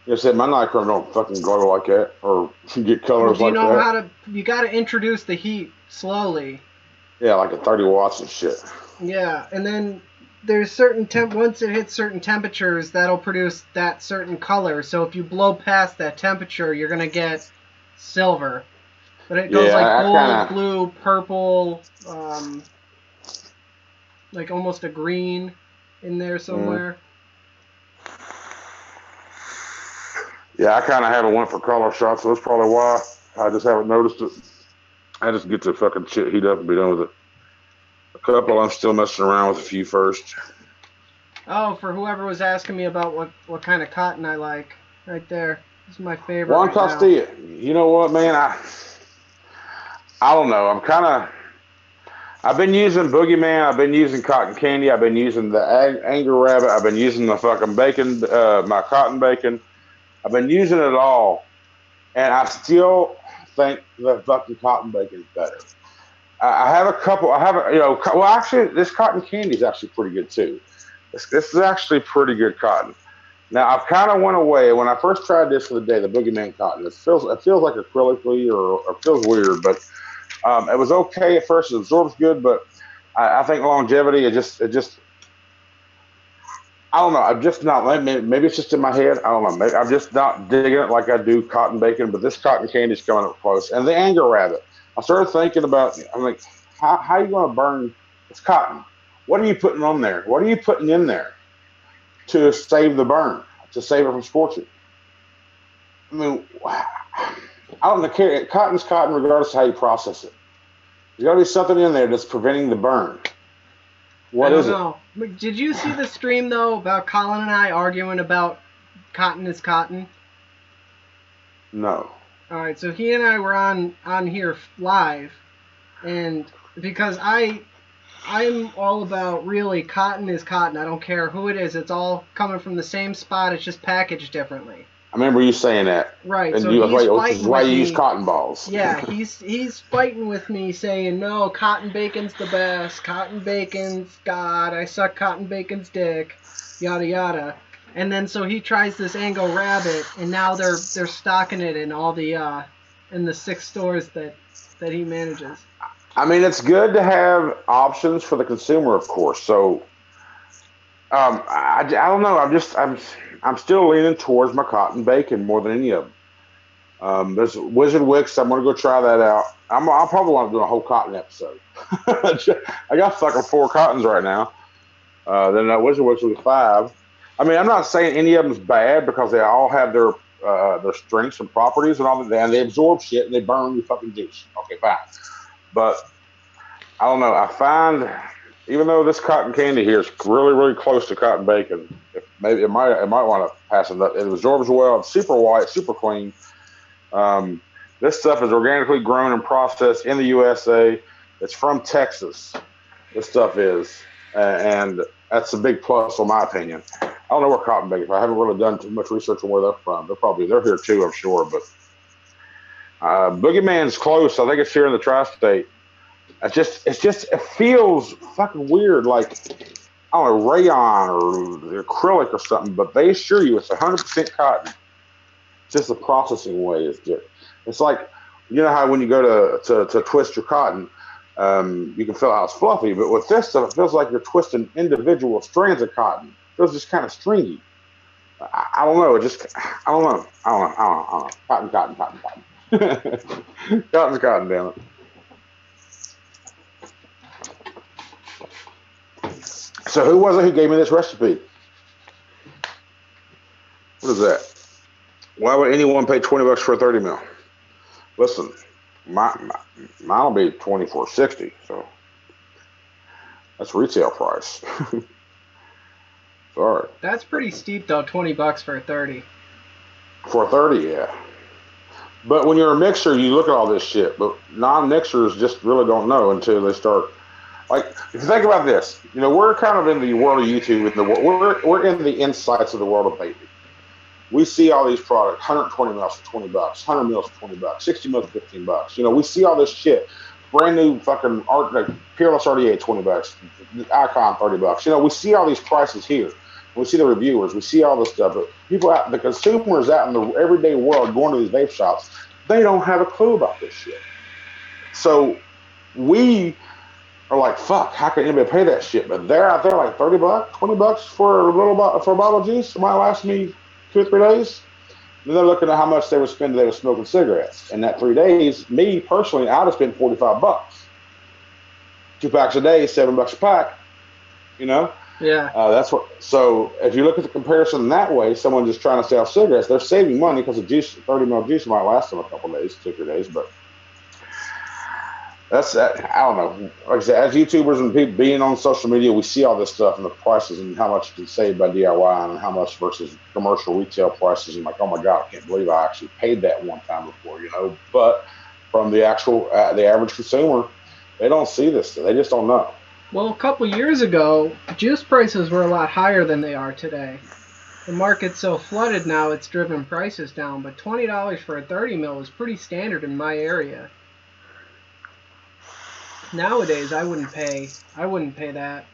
You said my nichrome don't fucking glow like that, or get Well, colors do you like know that. how to? You got to introduce the heat slowly. Yeah, like at 30 watts and shit. Yeah, and then there's certain once it hits certain temperatures, that'll produce that certain color. So if you blow past that temperature, you're gonna get silver. But it goes Yeah, like I gold, kind of. blue, purple, like almost a green in there somewhere. Yeah, I kind of haven't went for color shots, so that's probably why I just haven't noticed it. I just get the fucking shit heat up and be done with it. A couple I'm still messing around with a few first. Oh, for whoever was asking me about what kind of cotton I like, right there. This is my favorite Juan right now. Costilla, you know what, man? I don't know. I've been using Boogeyman. I've been using Cotton Candy. I've been using the Anger Rabbit. I've been using the fucking bacon, my cotton bacon. I've been using it all, and I still think the fucking cotton bacon is better. I have a couple. I have well, actually, this cotton candy is actually pretty good too. This is actually pretty good cotton. Now I've kind of went away when I first tried this for the day, the Boogeyman cotton. It feels like acrylic-y or it feels weird, but it was okay at first. It absorbs good, but I think longevity. It just. I don't know. I'm just not. Maybe it's just in my head. I don't know. Maybe I'm just not digging it like I do cotton bacon. But this cotton candy is coming up close, and the anger rabbit. I started thinking about. I'm like, how are you going to burn this cotton? What are you putting on there? What are you putting in there to save the burn, to save it from scorching? I mean, I don't care. Cotton's cotton, regardless of how you process it. There's got to be something in there that's preventing the burn. What I is don't it? know. Did you see the stream though about Colin and I arguing about cotton is cotton? No. All right, so he and I were on here live, and because I'm all about really cotton is cotton. I don't care who it is. It's all coming from the same spot. It's just packaged differently. I remember you saying that. Right. And So you, he's which is fighting why with you use me. cotton balls. Yeah, he's fighting with me, saying no, cotton bacon's the best. Cotton bacon's God. I suck cotton bacon's dick. Yada yada. And then so he tries this Ango Rabbit, and now they're stocking it in all the in the 6 stores that he manages. I mean, it's good to have options for the consumer, of course. So, I don't know. I'm still leaning towards my cotton bacon more than any of them. There's Wizard Wicks. I'm gonna go try that out. I'll probably want to do a whole cotton episode. I got fucking 4 cottons right now. Then that Wizard Wicks will be 5. I mean, I'm not saying any of them's bad because they all have their strengths and properties and all that, and they absorb shit and they burn your fucking juice. Okay, fine. But I don't know. I find even though this cotton candy here is really, really close to cotton bacon, maybe it might want to pass it. It absorbs well. It's super white, super clean. This stuff is organically grown and processed in the USA. It's from Texas. This stuff is, and that's a big plus, in my opinion. I don't know where cotton bacon. I haven't really done too much research on where they're from. They're here too, I'm sure. But Boogeyman's close. I think it's here in the tri-state. It feels fucking weird, like I don't know, rayon or acrylic or something. But they assure you it's 100% cotton. Just the processing way is different. It's like you know how when you go to twist your cotton, you can feel how it's fluffy, but with this stuff, it feels like you're twisting individual strands of cotton. It feels just kind of stringy. I don't know. I don't know. I don't know. Cotton. Cotton's cotton, damn it. So who was it who gave me this recipe? What is that? Why would anyone pay $20 for a 30 mil? Listen, mine will be 24.60, so that's retail price. Sorry. That's pretty steep though, $20 for a 30. For 30, yeah. But when you're a mixer, you look at all this shit. But non-mixers just really don't know until they start. Like, if you think about this, we're kind of in the world of YouTube, we're in the insights of the world of vaping. We see all these products, 120 mils for $20, 100 mils for $20, 60 mils for $15. We see all this shit. Brand new fucking art, like Peerless RDA, $20, Icon, $30. We see all these prices here. We see the reviewers, we see all this stuff, but people out, the consumers out in the everyday world going to these vape shops, they don't have a clue about this shit. So we are like, fuck, how can anybody pay that shit? But they're out there like $30, $20 for a bottle of juice. It might last me 2 or 3 days. Then they're looking at how much they would spend if they were smoking cigarettes. And that 3 days, me personally, I'd have spent $45. 2 packs a day, $7 a pack. Yeah. That's what. So if you look at the comparison that way, someone just trying to sell cigarettes, they're saving money because the juice, 30 ml juice, might last them a couple of days, 2 or 3 days. But I don't know. Like I said, as YouTubers and people being on social media, we see all this stuff and the prices and how much you can save by DIY and how much versus commercial retail prices. And like, oh my God, I can't believe I actually paid that one time before, But from the average consumer, they don't see this. They just don't know. Well, a couple years ago, juice prices were a lot higher than they are today. The market's so flooded now, it's driven prices down. But $20 for a 30 mil is pretty standard in my area. Nowadays, I wouldn't pay that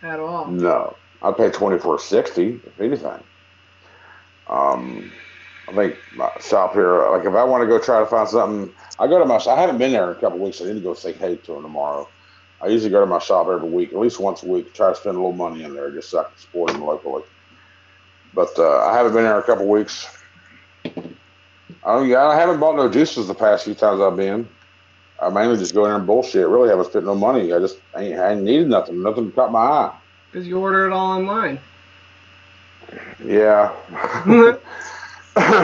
at all. No, I'd pay $24.60 if anything. I think my shop here, like if I want to go try to find something, I haven't been there in a couple of weeks. I need to go say hey to them tomorrow. I usually go to my shop every week, at least once a week, try to spend a little money in there just so I can support them locally. But I haven't been there in a couple of weeks. I haven't bought no juices the past few times I've been. I mainly just go in there and bullshit. Really haven't spent no money. I ain't needed nothing. Nothing caught my eye. Because you order it all online. Yeah. I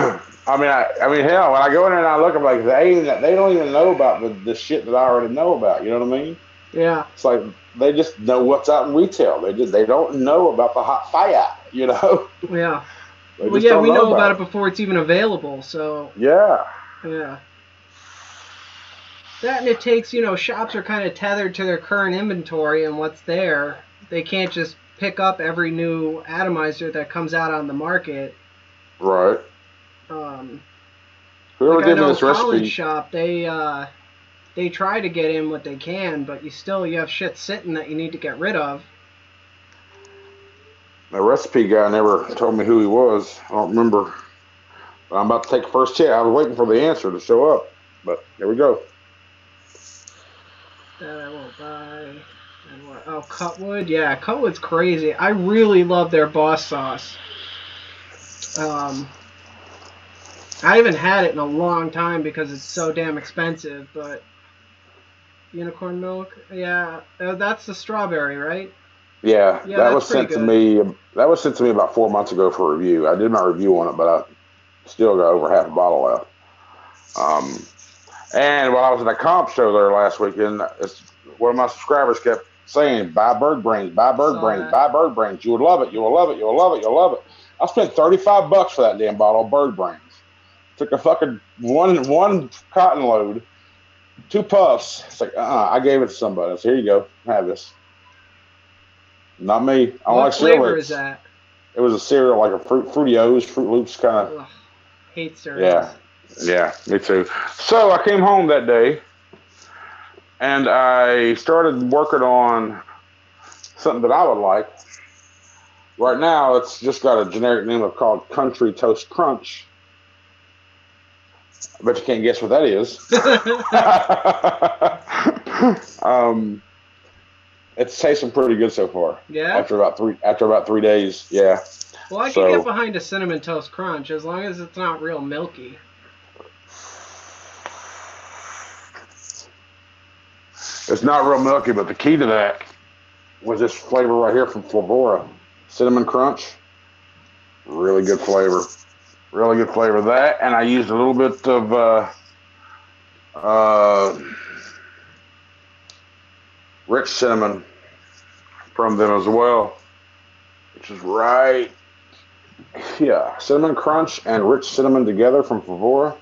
mean, hell, when I go in there and I look, I'm like, they don't even know about the shit that I already know about. You know what I mean? Yeah. It's like they just know what's out in retail. They don't know about the hot fire. Yeah. We know about it before it's even available. So. Yeah. Yeah. That and it takes, shops are kind of tethered to their current inventory and what's there. They can't just pick up every new atomizer that comes out on the market. Right. Whoever gave me this recipe shop, they try to get in what they can, but you have shit sitting that you need to get rid of. The recipe guy never told me who he was. I don't remember. But I'm about to take the first check. I was waiting for the answer to show up, but here we go. That I won't buy. Oh, Cutwood? Yeah, Cutwood's crazy. I really love their boss sauce. I haven't had it in a long time because it's so damn expensive, but unicorn milk? Yeah, that's the strawberry, right? Yeah, that was sent to me. That was sent to me about 4 months ago for review. I did my review on it, but I still got over half a bottle left. And while I was at a comp show there last weekend, one of my subscribers kept saying, buy bird brains, buy bird brains, buy bird brains. You would love it. You will love it. You'll love it. You'll love it. I spent $35 for that damn bottle of bird brains. Took a fucking one cotton load, 2 puffs. It's like, I gave it to somebody. So here you go. Have this. Not me. I don't like cereal. What flavor is that? It was a cereal, like a Fruity-O's, Fruit Loops kind of. Hate cereals. Yeah, me too. So I came home that day, and I started working on something that I would like. Right now, it's just got a generic name called Country Toast Crunch. I bet you can't guess what that is. It's tasting pretty good so far. Yeah. After about 3 days, yeah. Well, I can get behind a cinnamon toast crunch as long as it's not real milky. It's not real milky, but the key to that was this flavor right here from Flavora, cinnamon crunch. Really good flavor. Really good flavor. That, and I used a little bit of rich cinnamon from them as well, which is right Yeah, cinnamon crunch and rich cinnamon together from Favora.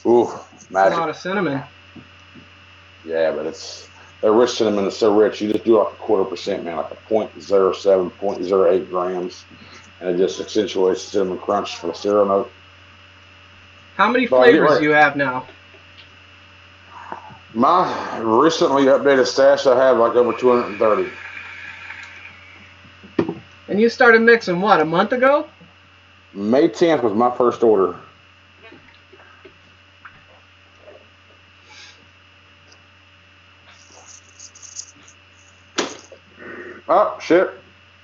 Ooh, A magic. lot of cinnamon. Yeah, but that rich cinnamon is so rich. You just do like a 1/4%, man, like a 0.07, 0.08 grams, and it just accentuates the cinnamon crunch for the cereal note. How many But I get flavors right. do you have now? My recently updated stash, I have like over 230. And you started mixing what, a month ago? May 10th was my first order. Oh shit.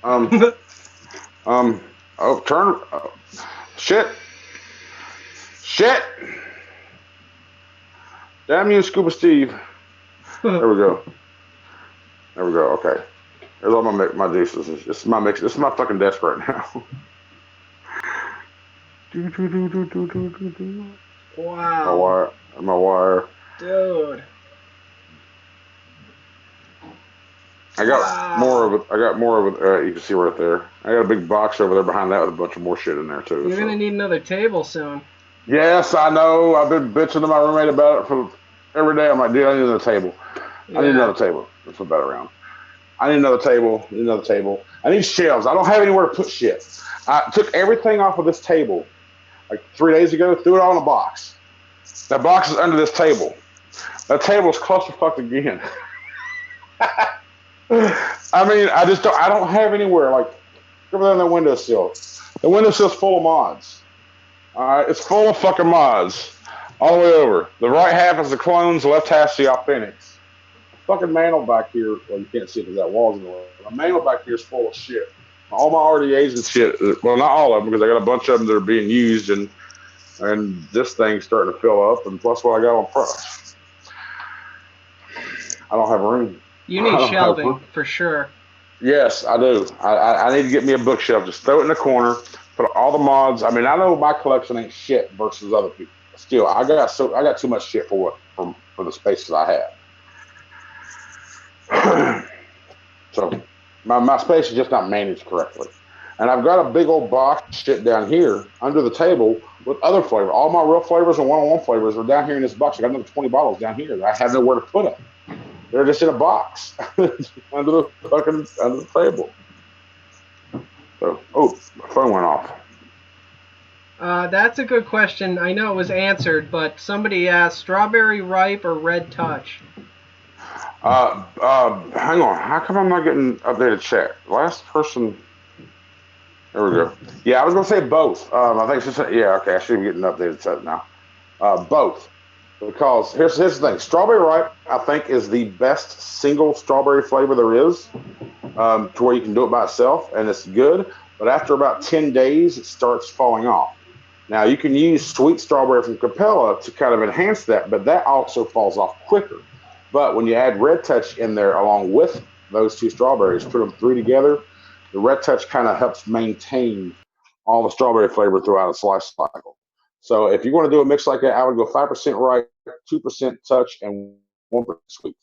Um. Oh, turn. Oh, shit. Shit. Damn you, Scuba Steve. There we go. There we go. Okay. There's all my juices. This is my mix. This is my fucking desk right now. My Wow. wire. My wire. Dude. I got more of Wow. it. I got more of it. You can see right there. I got a big box over there behind that with a bunch of more shit in there too. You're gonna So need another table soon. yes, I know. I've been bitching to my roommate about it for every day. I'm like, dude, I need another table. I need Yeah. another table. Let's put that around. I need another table. I need another table. I need shelves. I don't have anywhere to put shit. I took everything off of this table like 3 days ago. Threw it all in a box. That box is under this table. That table's clusterfucked again. I mean, I just don't. I don't have anywhere. Like, over there on the windowsill. The windowsill's full of mods. All right, it's full of fucking mods all the way over. The right half is the clones. The left half's the authentics. The fucking mantle back here. Well, you can't see it because that wall's in the way. The mantle back here is full of shit. All my RDAs and shit. Well, not all of them because I got a bunch of them that are being used and this thing's starting to fill up. And plus, what I got on press. I don't have room. You I need don't have room. shelving for sure. Yes, I do. I need to get me a bookshelf. Just throw it in the corner. Put all the mods. I mean, I know my collection ain't shit versus other people. Still, I got too much shit for for the space that I have. So my space is just not managed correctly. And I've got a big old box of shit down here under the table with other flavor. All my real flavors and one-on-one flavors are down here in this box. I got another 20 bottles down here that I have nowhere to put them. They're just in a box under the table. So, oh, my phone went off. That's a good question. I know it was answered, but somebody asked strawberry ripe or red touch. Hang on. How come I'm not getting updated chat? Last person. There we go. Yeah, I was gonna say both. I think it's just, yeah. Okay, I should be getting updated chat now. Both, because here's the thing. Strawberry ripe, I think, is the best single strawberry flavor there is. To where you can do it by itself, and it's good. But after about 10 days, it starts falling off. Now you can use sweet strawberry from Capella to kind of enhance that, but that also falls off quicker. But when you add red touch in there along with those two strawberries, put them three together, the red touch kind of helps maintain all the strawberry flavor throughout its life cycle. So if you want to do a mix like that, I would go 5% ripe, 2% touch, and 1% sweet.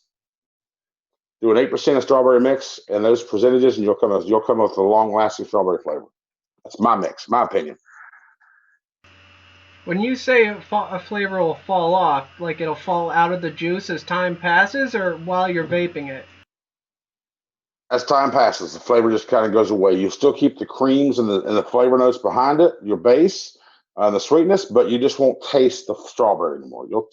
Do an 8% of strawberry mix and those percentages, and you'll come up with a long lasting strawberry flavor. That's my mix, my opinion. When you say a flavor will fall off, like it'll fall out of the juice as time passes, or while you're vaping it? As time passes, the flavor just kind of goes away. You still keep the creams and the flavor notes behind it, your base, the sweetness, but you just won't taste the strawberry anymore. You'll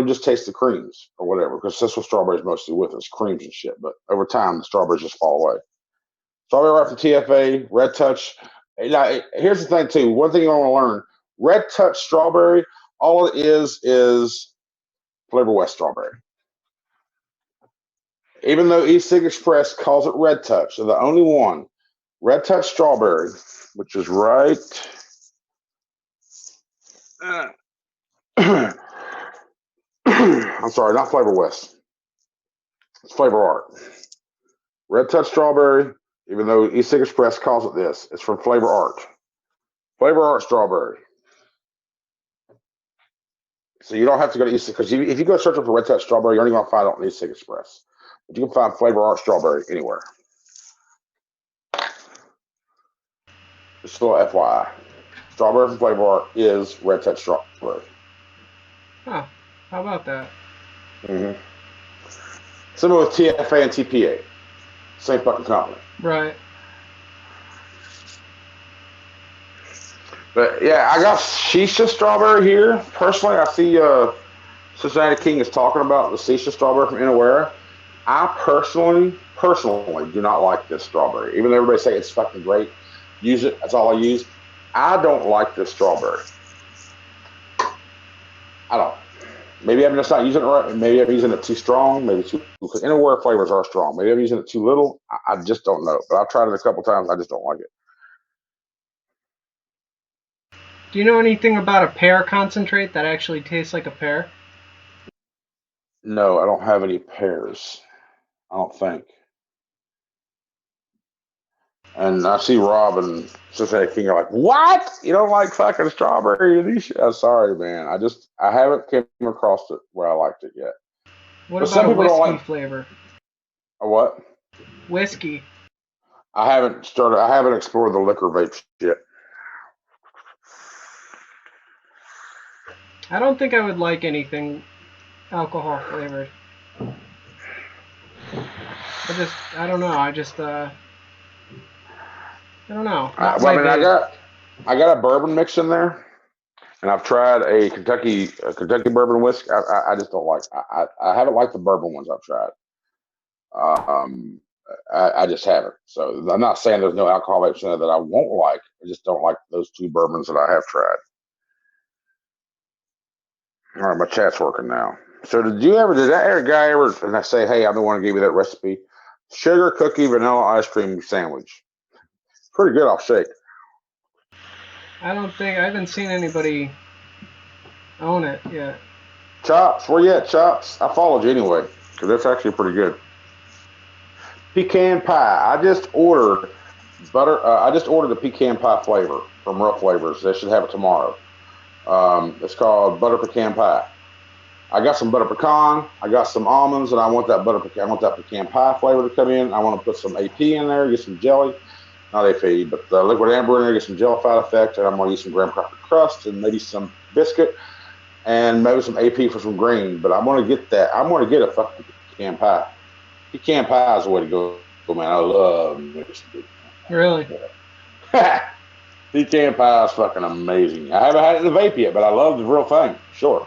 just taste the creams or whatever, because that's what strawberries mostly with is creams and shit. But over time, the strawberries just fall away. Strawberry right from TFA, Red Touch. Now, here's the thing too. One thing you want to learn: Red Touch strawberry. All it is Flavor West strawberry. Even though E-Cig Express calls it Red Touch, they're the only one. Red Touch strawberry, which is right. I'm sorry, not Flavor West. It's Flavor Art. Red Touch strawberry, even though E-Cig Express calls it this, it's from Flavor Art. Flavor Art strawberry. So you don't have to go to E-Cig, because if you go searching for Red Touch strawberry, you're only going to find it on E-Cig Express. But you can find Flavor Art strawberry anywhere. Just a little FYI. Strawberry from Flavor Art is Red Touch Strawberry. Huh. How about that? Mm-hmm. Similar with TFA and TPA. Same fucking company. Right. But yeah, I got Shisha Strawberry here. Personally, I see Cincinnati King is talking about the Shisha Strawberry from Inawera. I personally do not like this strawberry. Even though everybody say it's fucking great, use it. That's all I use. I don't like this strawberry. I don't. Maybe I'm just not using it right. Maybe I'm using it too strong. Maybe too. Because Inawera flavors are strong. Maybe I'm using it too little. I just don't know. But I've tried it a couple times. I just don't like it. Do you know anything about a pear concentrate that actually tastes like a pear? No, I don't have any pears. I don't think. And I see Rob and Cincinnati King are like, "What? You don't like fucking strawberry?" I'm sorry, man. I haven't came across it where I liked it yet. What But about some a people don't whiskey like flavor? a what? Whiskey. I haven't started. I haven't explored the liquor vape yet. I don't think I would like anything alcohol flavored. I don't know. I don't know. Not my vape. I got a bourbon mix in there, and I've tried a Kentucky bourbon whiskey. I just don't like. I haven't liked the bourbon ones I've tried. Um, I just haven't. So I'm not saying there's no alcohol vapes in there that I won't like. I just don't like those two bourbons that I have tried. All right, my chat's working now. So did that guy ever and I say, hey, I'm the one who gave you that recipe? Sugar cookie vanilla ice cream sandwich. Pretty good off shake. I haven't seen anybody own it yet. Chops, where you at, Chops? I followed you anyway, because that's actually pretty good. Pecan pie. I just ordered the pecan pie flavor from Rough Flavors. They should have it tomorrow. It's called butter pecan pie. I got some butter pecan. I got some almonds, and I want that pecan pie flavor to come in. I want to put some AP in there, get some jelly, not AP, but liquid amber in there, get some jellified effect, and I'm going to use some graham cracker crust and maybe some biscuit and maybe some AP for some green. But I'm going to get that. I'm going to get a fucking pecan pie. Pecan pie is the way to go, man. I love mixed pecan pie. Really? Pecan pie is fucking amazing. I haven't had it in the vape yet, but I love the real thing. Sure.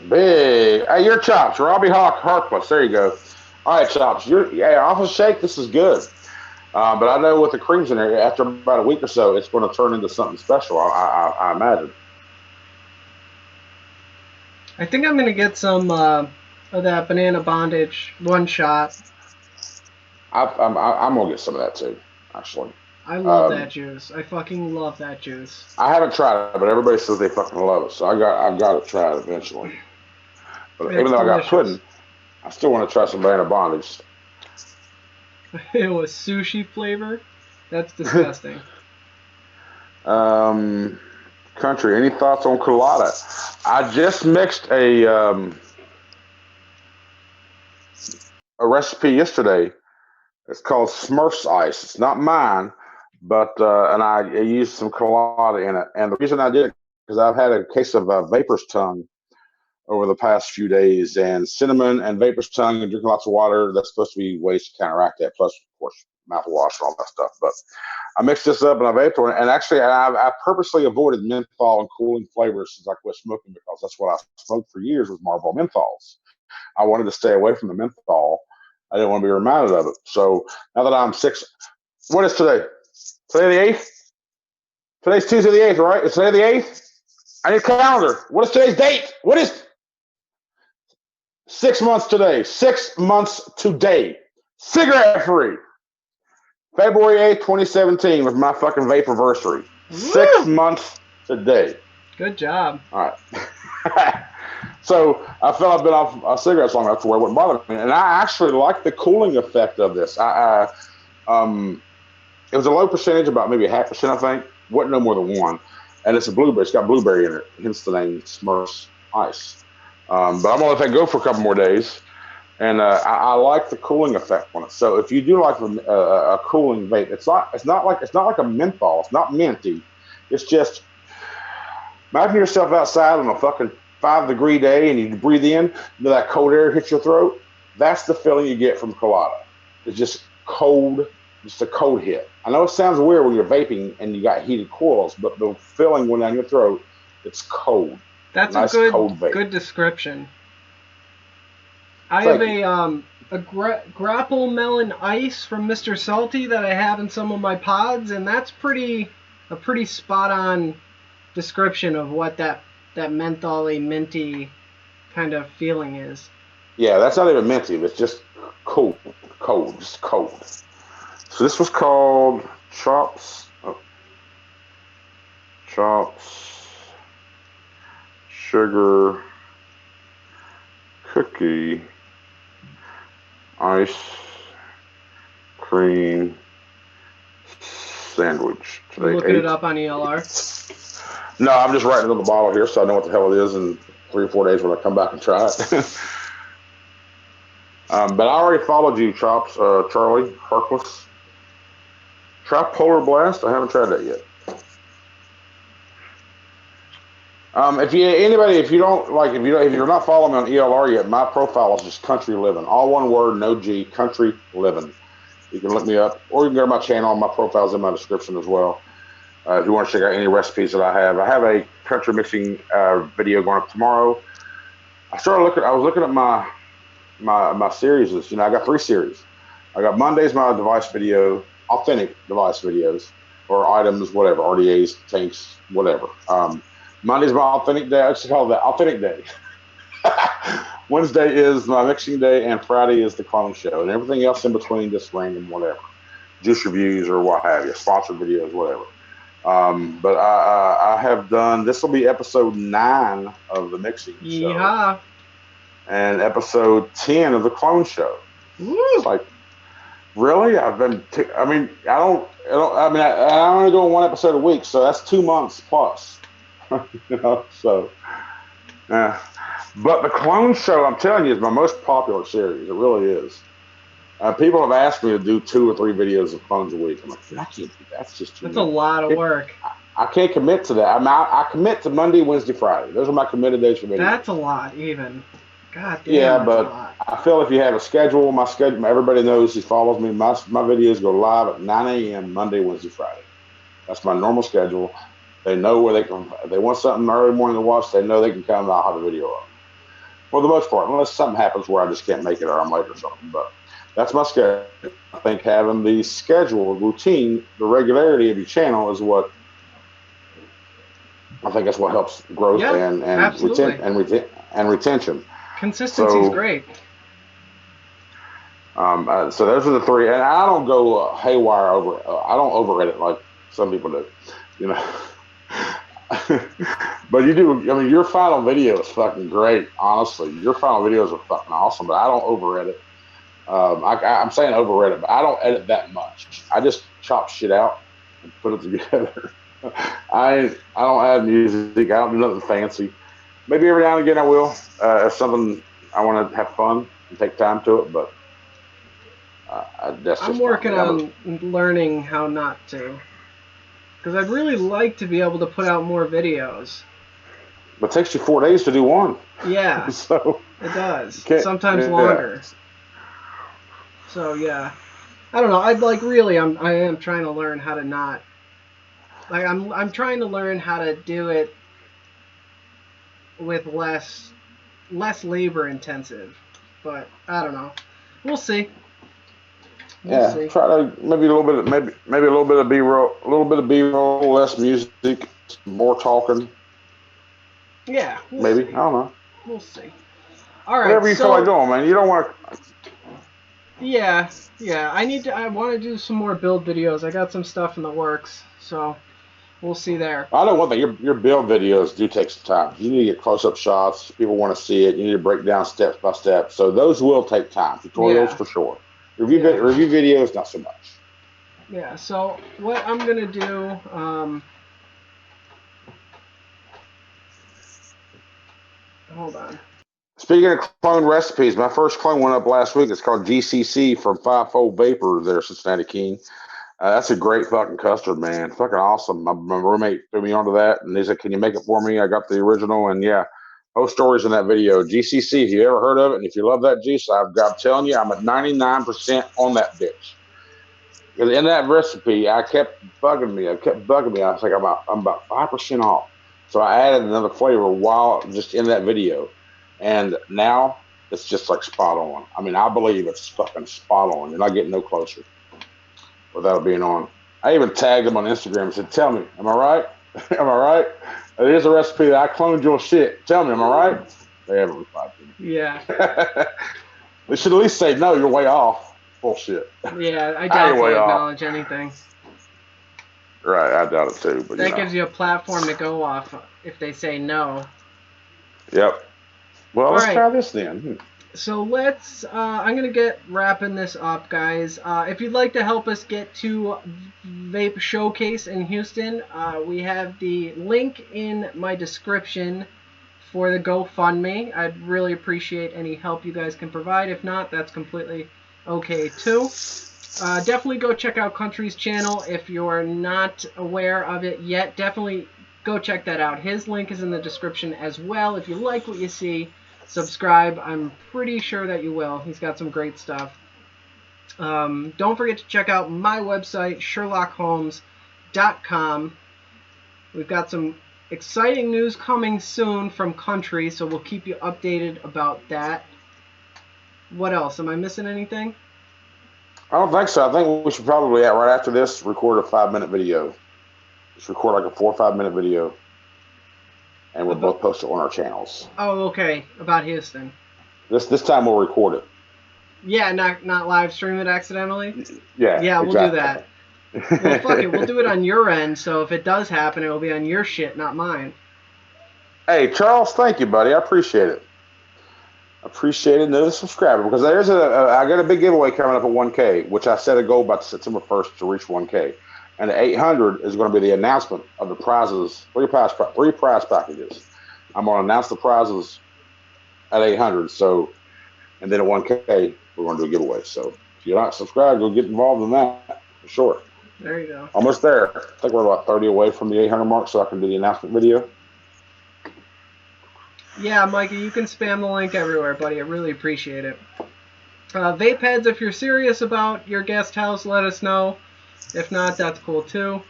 Biiig. Hey, your Chops. Robbie Hawk Harkless. There you go. All right, Chops. Off a shake, this is good. But I know with the creams in there, after about a week or so, it's going to turn into something special, I imagine. I think I'm going to get some of that banana bondage one shot. I'm going to get some of that too, actually. I love that juice. I fucking love that juice. I haven't tried it, but everybody says they fucking love it, so I've got to try it eventually. But even though delicious. I got pudding, I still want to try some banana bondage. It was sushi flavor? That's disgusting. Country, any thoughts on colada? I just mixed a recipe yesterday. It's called Smurf's Ice. It's not mine, but and I used some colada in it. And the reason I did it because I've had a case of Vapor's Tongue over the past few days, and cinnamon and Vapor's Tongue and drinking lots of water. That's supposed to be ways to counteract that. Plus, of course, mouthwash and all that stuff. But I mixed this up and I vaped it. And actually, I purposely avoided menthol and cooling flavors since I quit smoking because that's what I smoked for years was Marlboro menthols. I wanted to stay away from the menthol. I didn't want to be reminded of it. So now that I'm 6, what is today? Today the 8th? Today's Tuesday the 8th, right? Is today the 8th? I need a calendar. What is today's date? What is 6 months today? 6 months today. Cigarette free. February 8th, 2017 was my fucking vaporversary. 6 months today. Good job. All right. So I felt I've been off cigarettes long enough to where it wouldn't bother me. And I actually like the cooling effect of this. It was a low percentage, about maybe 0.5%, I think. Wasn't no more than 1. And it's a blueberry. It's got blueberry in it, hence the name Smurf's Ice. But I'm going to let that go for a couple more days. And I like the cooling effect on it. So if you do like a cooling vape, it's not like a menthol. It's not minty. It's just imagine yourself outside on a fucking 5-degree day and you breathe in, that cold air hits your throat. That's the feeling you get from colada. It's just cold, just a cold hit. I know it sounds weird when you're vaping and you got heated coils, but the feeling going down your throat, it's cold. That's a Nice cold vape. good description. I Thank have you. a grapple melon ice from Mr. Salty that I have in some of my pods, and that's a pretty spot on description of what that mentholy minty kind of feeling is. Yeah, that's not even minty. It's just cold, just cold. So this was called chops, sugar, cookie, ice cream sandwich. You Today looking it 8. up on ELR? No, I'm just writing it on the bottle here, so I know what the hell it is in 3 or 4 days when I come back and try it. But I already followed you, Chops, Charlie Harkless. Tripolar Blast. I haven't tried that yet. If you're not following me on ELR yet, my profile is just Country Living, all one word, no G, Country Living. You can look me up, or you can go to my channel. My profile's in my description as well. If you want to check out any recipes that I have a country mixing video going up tomorrow. I was looking at my series. I got 3 series. I got Monday's my device video, authentic device videos, or items, whatever, RDAs, tanks, whatever. Monday's my authentic day. I just call it that authentic day. Wednesday is my mixing day, and Friday is the clone show, and everything else in between just random whatever, juice reviews or what have you, sponsored videos, whatever. But I have done. This will be episode 9 of the mixing show. Yeehaw. And episode 10 of the clone show. Woo. It's like, really? I mean, I'm only doing 1 episode a week, so that's 2 months plus. So, but the clone show, I'm telling you, is my most popular series. It really is. People have asked me to do 2 or 3 videos of clones a week. I'm like, I can't do that. That's just too much. That's a lot of work. I can't commit to that. I commit to Monday, Wednesday, Friday. Those are my committed days for videos. That's a lot, even. God damn. Yeah, but I feel if you have a schedule, everybody knows who follows me. My videos go live at 9 a.m. Monday, Wednesday, Friday. That's my normal schedule. They know where if they want something early morning to watch, they know they can come and I'll have a video up. For the most part, unless something happens where I just can't make it or I'm late or something. But that's my schedule. I think having the schedule, routine, the regularity of your channel is what I think that's what helps growth and retention. Consistency is great. So those are the 3, and I don't go haywire over. I don't over edit like some people do, But you do. I mean, your final video is fucking great. Honestly, your final videos are fucking awesome. But I don't over edit. I'm saying over edit, but I don't edit that much. I just chop shit out and put it together. I don't add music. I don't do nothing fancy. Maybe every now and again I will. If something I want to have fun and take time to it, but I'm working on learning how not to, because I'd really like to be able to put out more videos. But it takes you 4 days to do one. Yeah, so it does. Sometimes longer. So yeah, I don't know. I am trying to learn how to not. Like I'm trying to learn how to do it with less labor intensive, but I don't know. We'll see. We'll see. Try to maybe a little bit of B-roll, less music, more talking. Yeah. Maybe see. I don't know. We'll see. All right. Whatever you feel like doing, man. You don't want to. Yeah. I want to do some more build videos. I got some stuff in the works, so. We'll see there. I know one thing. Your build videos do take some time. You need to get close-up shots. People want to see it. You need to break down steps by step. So those will take time. Tutorials for sure. Review videos, not so much. Yeah. So what I'm gonna do. Hold on. Speaking of clone recipes, my first clone went up last week. It's called GCC from Fivefold Vapor there, Cincinnati King. That's a great fucking custard, man. Fucking awesome. My roommate threw me onto that, and he said, "Can you make it for me?" I got the original, and yeah, whole stories in that video. GCC, if you ever heard of it, and if you love that juice, I'm telling you, I'm at 99% on that bitch. Because in that recipe, I kept bugging me. I was like, I'm about 5% off. So I added another flavor while just in that video, and now it's just like spot on. I mean, I believe it's fucking spot on. You're not getting no closer without it being on. I even tagged them on Instagram and said, "Tell me, am I right? Am I right? Here's a recipe that I cloned your shit. Tell me, am I right?" They haven't replied to me. Yeah. They should at least say, "No, you're way off." Bullshit. Yeah, I doubt they'll acknowledge anything. Right, I doubt it too. But that gives you a platform to go off if they say no. Yep. Well, let's try this then. So let's, I'm going to get wrapping this up, guys. If you'd like to help us get to Vape Showcase in Houston, we have the link in my description for the GoFundMe. I'd really appreciate any help you guys can provide. If not, that's completely okay too. Definitely go check out Country's channel if you're not aware of it yet. Definitely go check that out. His link is in the description as well. If you like what you see, subscribe. I'm pretty sure that you will. He's got some great stuff. Don't forget to check out my website, SherlockHolmes.com. We've got some exciting news coming soon from Country, so we'll keep you updated about that. What else? Am I missing anything? I don't think so. I think we should probably, right after this, record a 5-minute video. Just record like a 4 or 5 minute video. And we'll both post it on our channels. Oh, okay. About Houston. This time we'll record it. Yeah, not live stream it accidentally? Yeah, yeah, exactly. We'll do that. Well, fuck it. We'll do it on your end, so if it does happen, it will be on your shit, not mine. Hey, Charles, thank you, buddy. I appreciate it. Appreciate it. Another subscriber, because there's I got a big giveaway coming up at 1K, which I set a goal by September 1st to reach 1K. And the 800 is going to be the announcement of the prizes, three prize packages. I'm going to announce the prizes at 800. So, and then at 1K, we're going to do a giveaway. So if you're not subscribed, go get involved in that for sure. There you go. Almost there. I think we're about 30 away from the 800 mark, so I can do the announcement video. Yeah, Mikey, you can spam the link everywhere, buddy. I really appreciate it. Vape heads, if you're serious about your guest house, let us know. If not, that's cool too.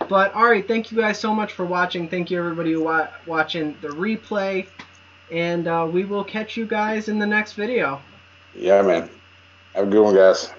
But, alright, thank you guys so much for watching. Thank you, everybody watching the replay. And we will catch you guys in the next video. Yeah, man. Have a good one, guys.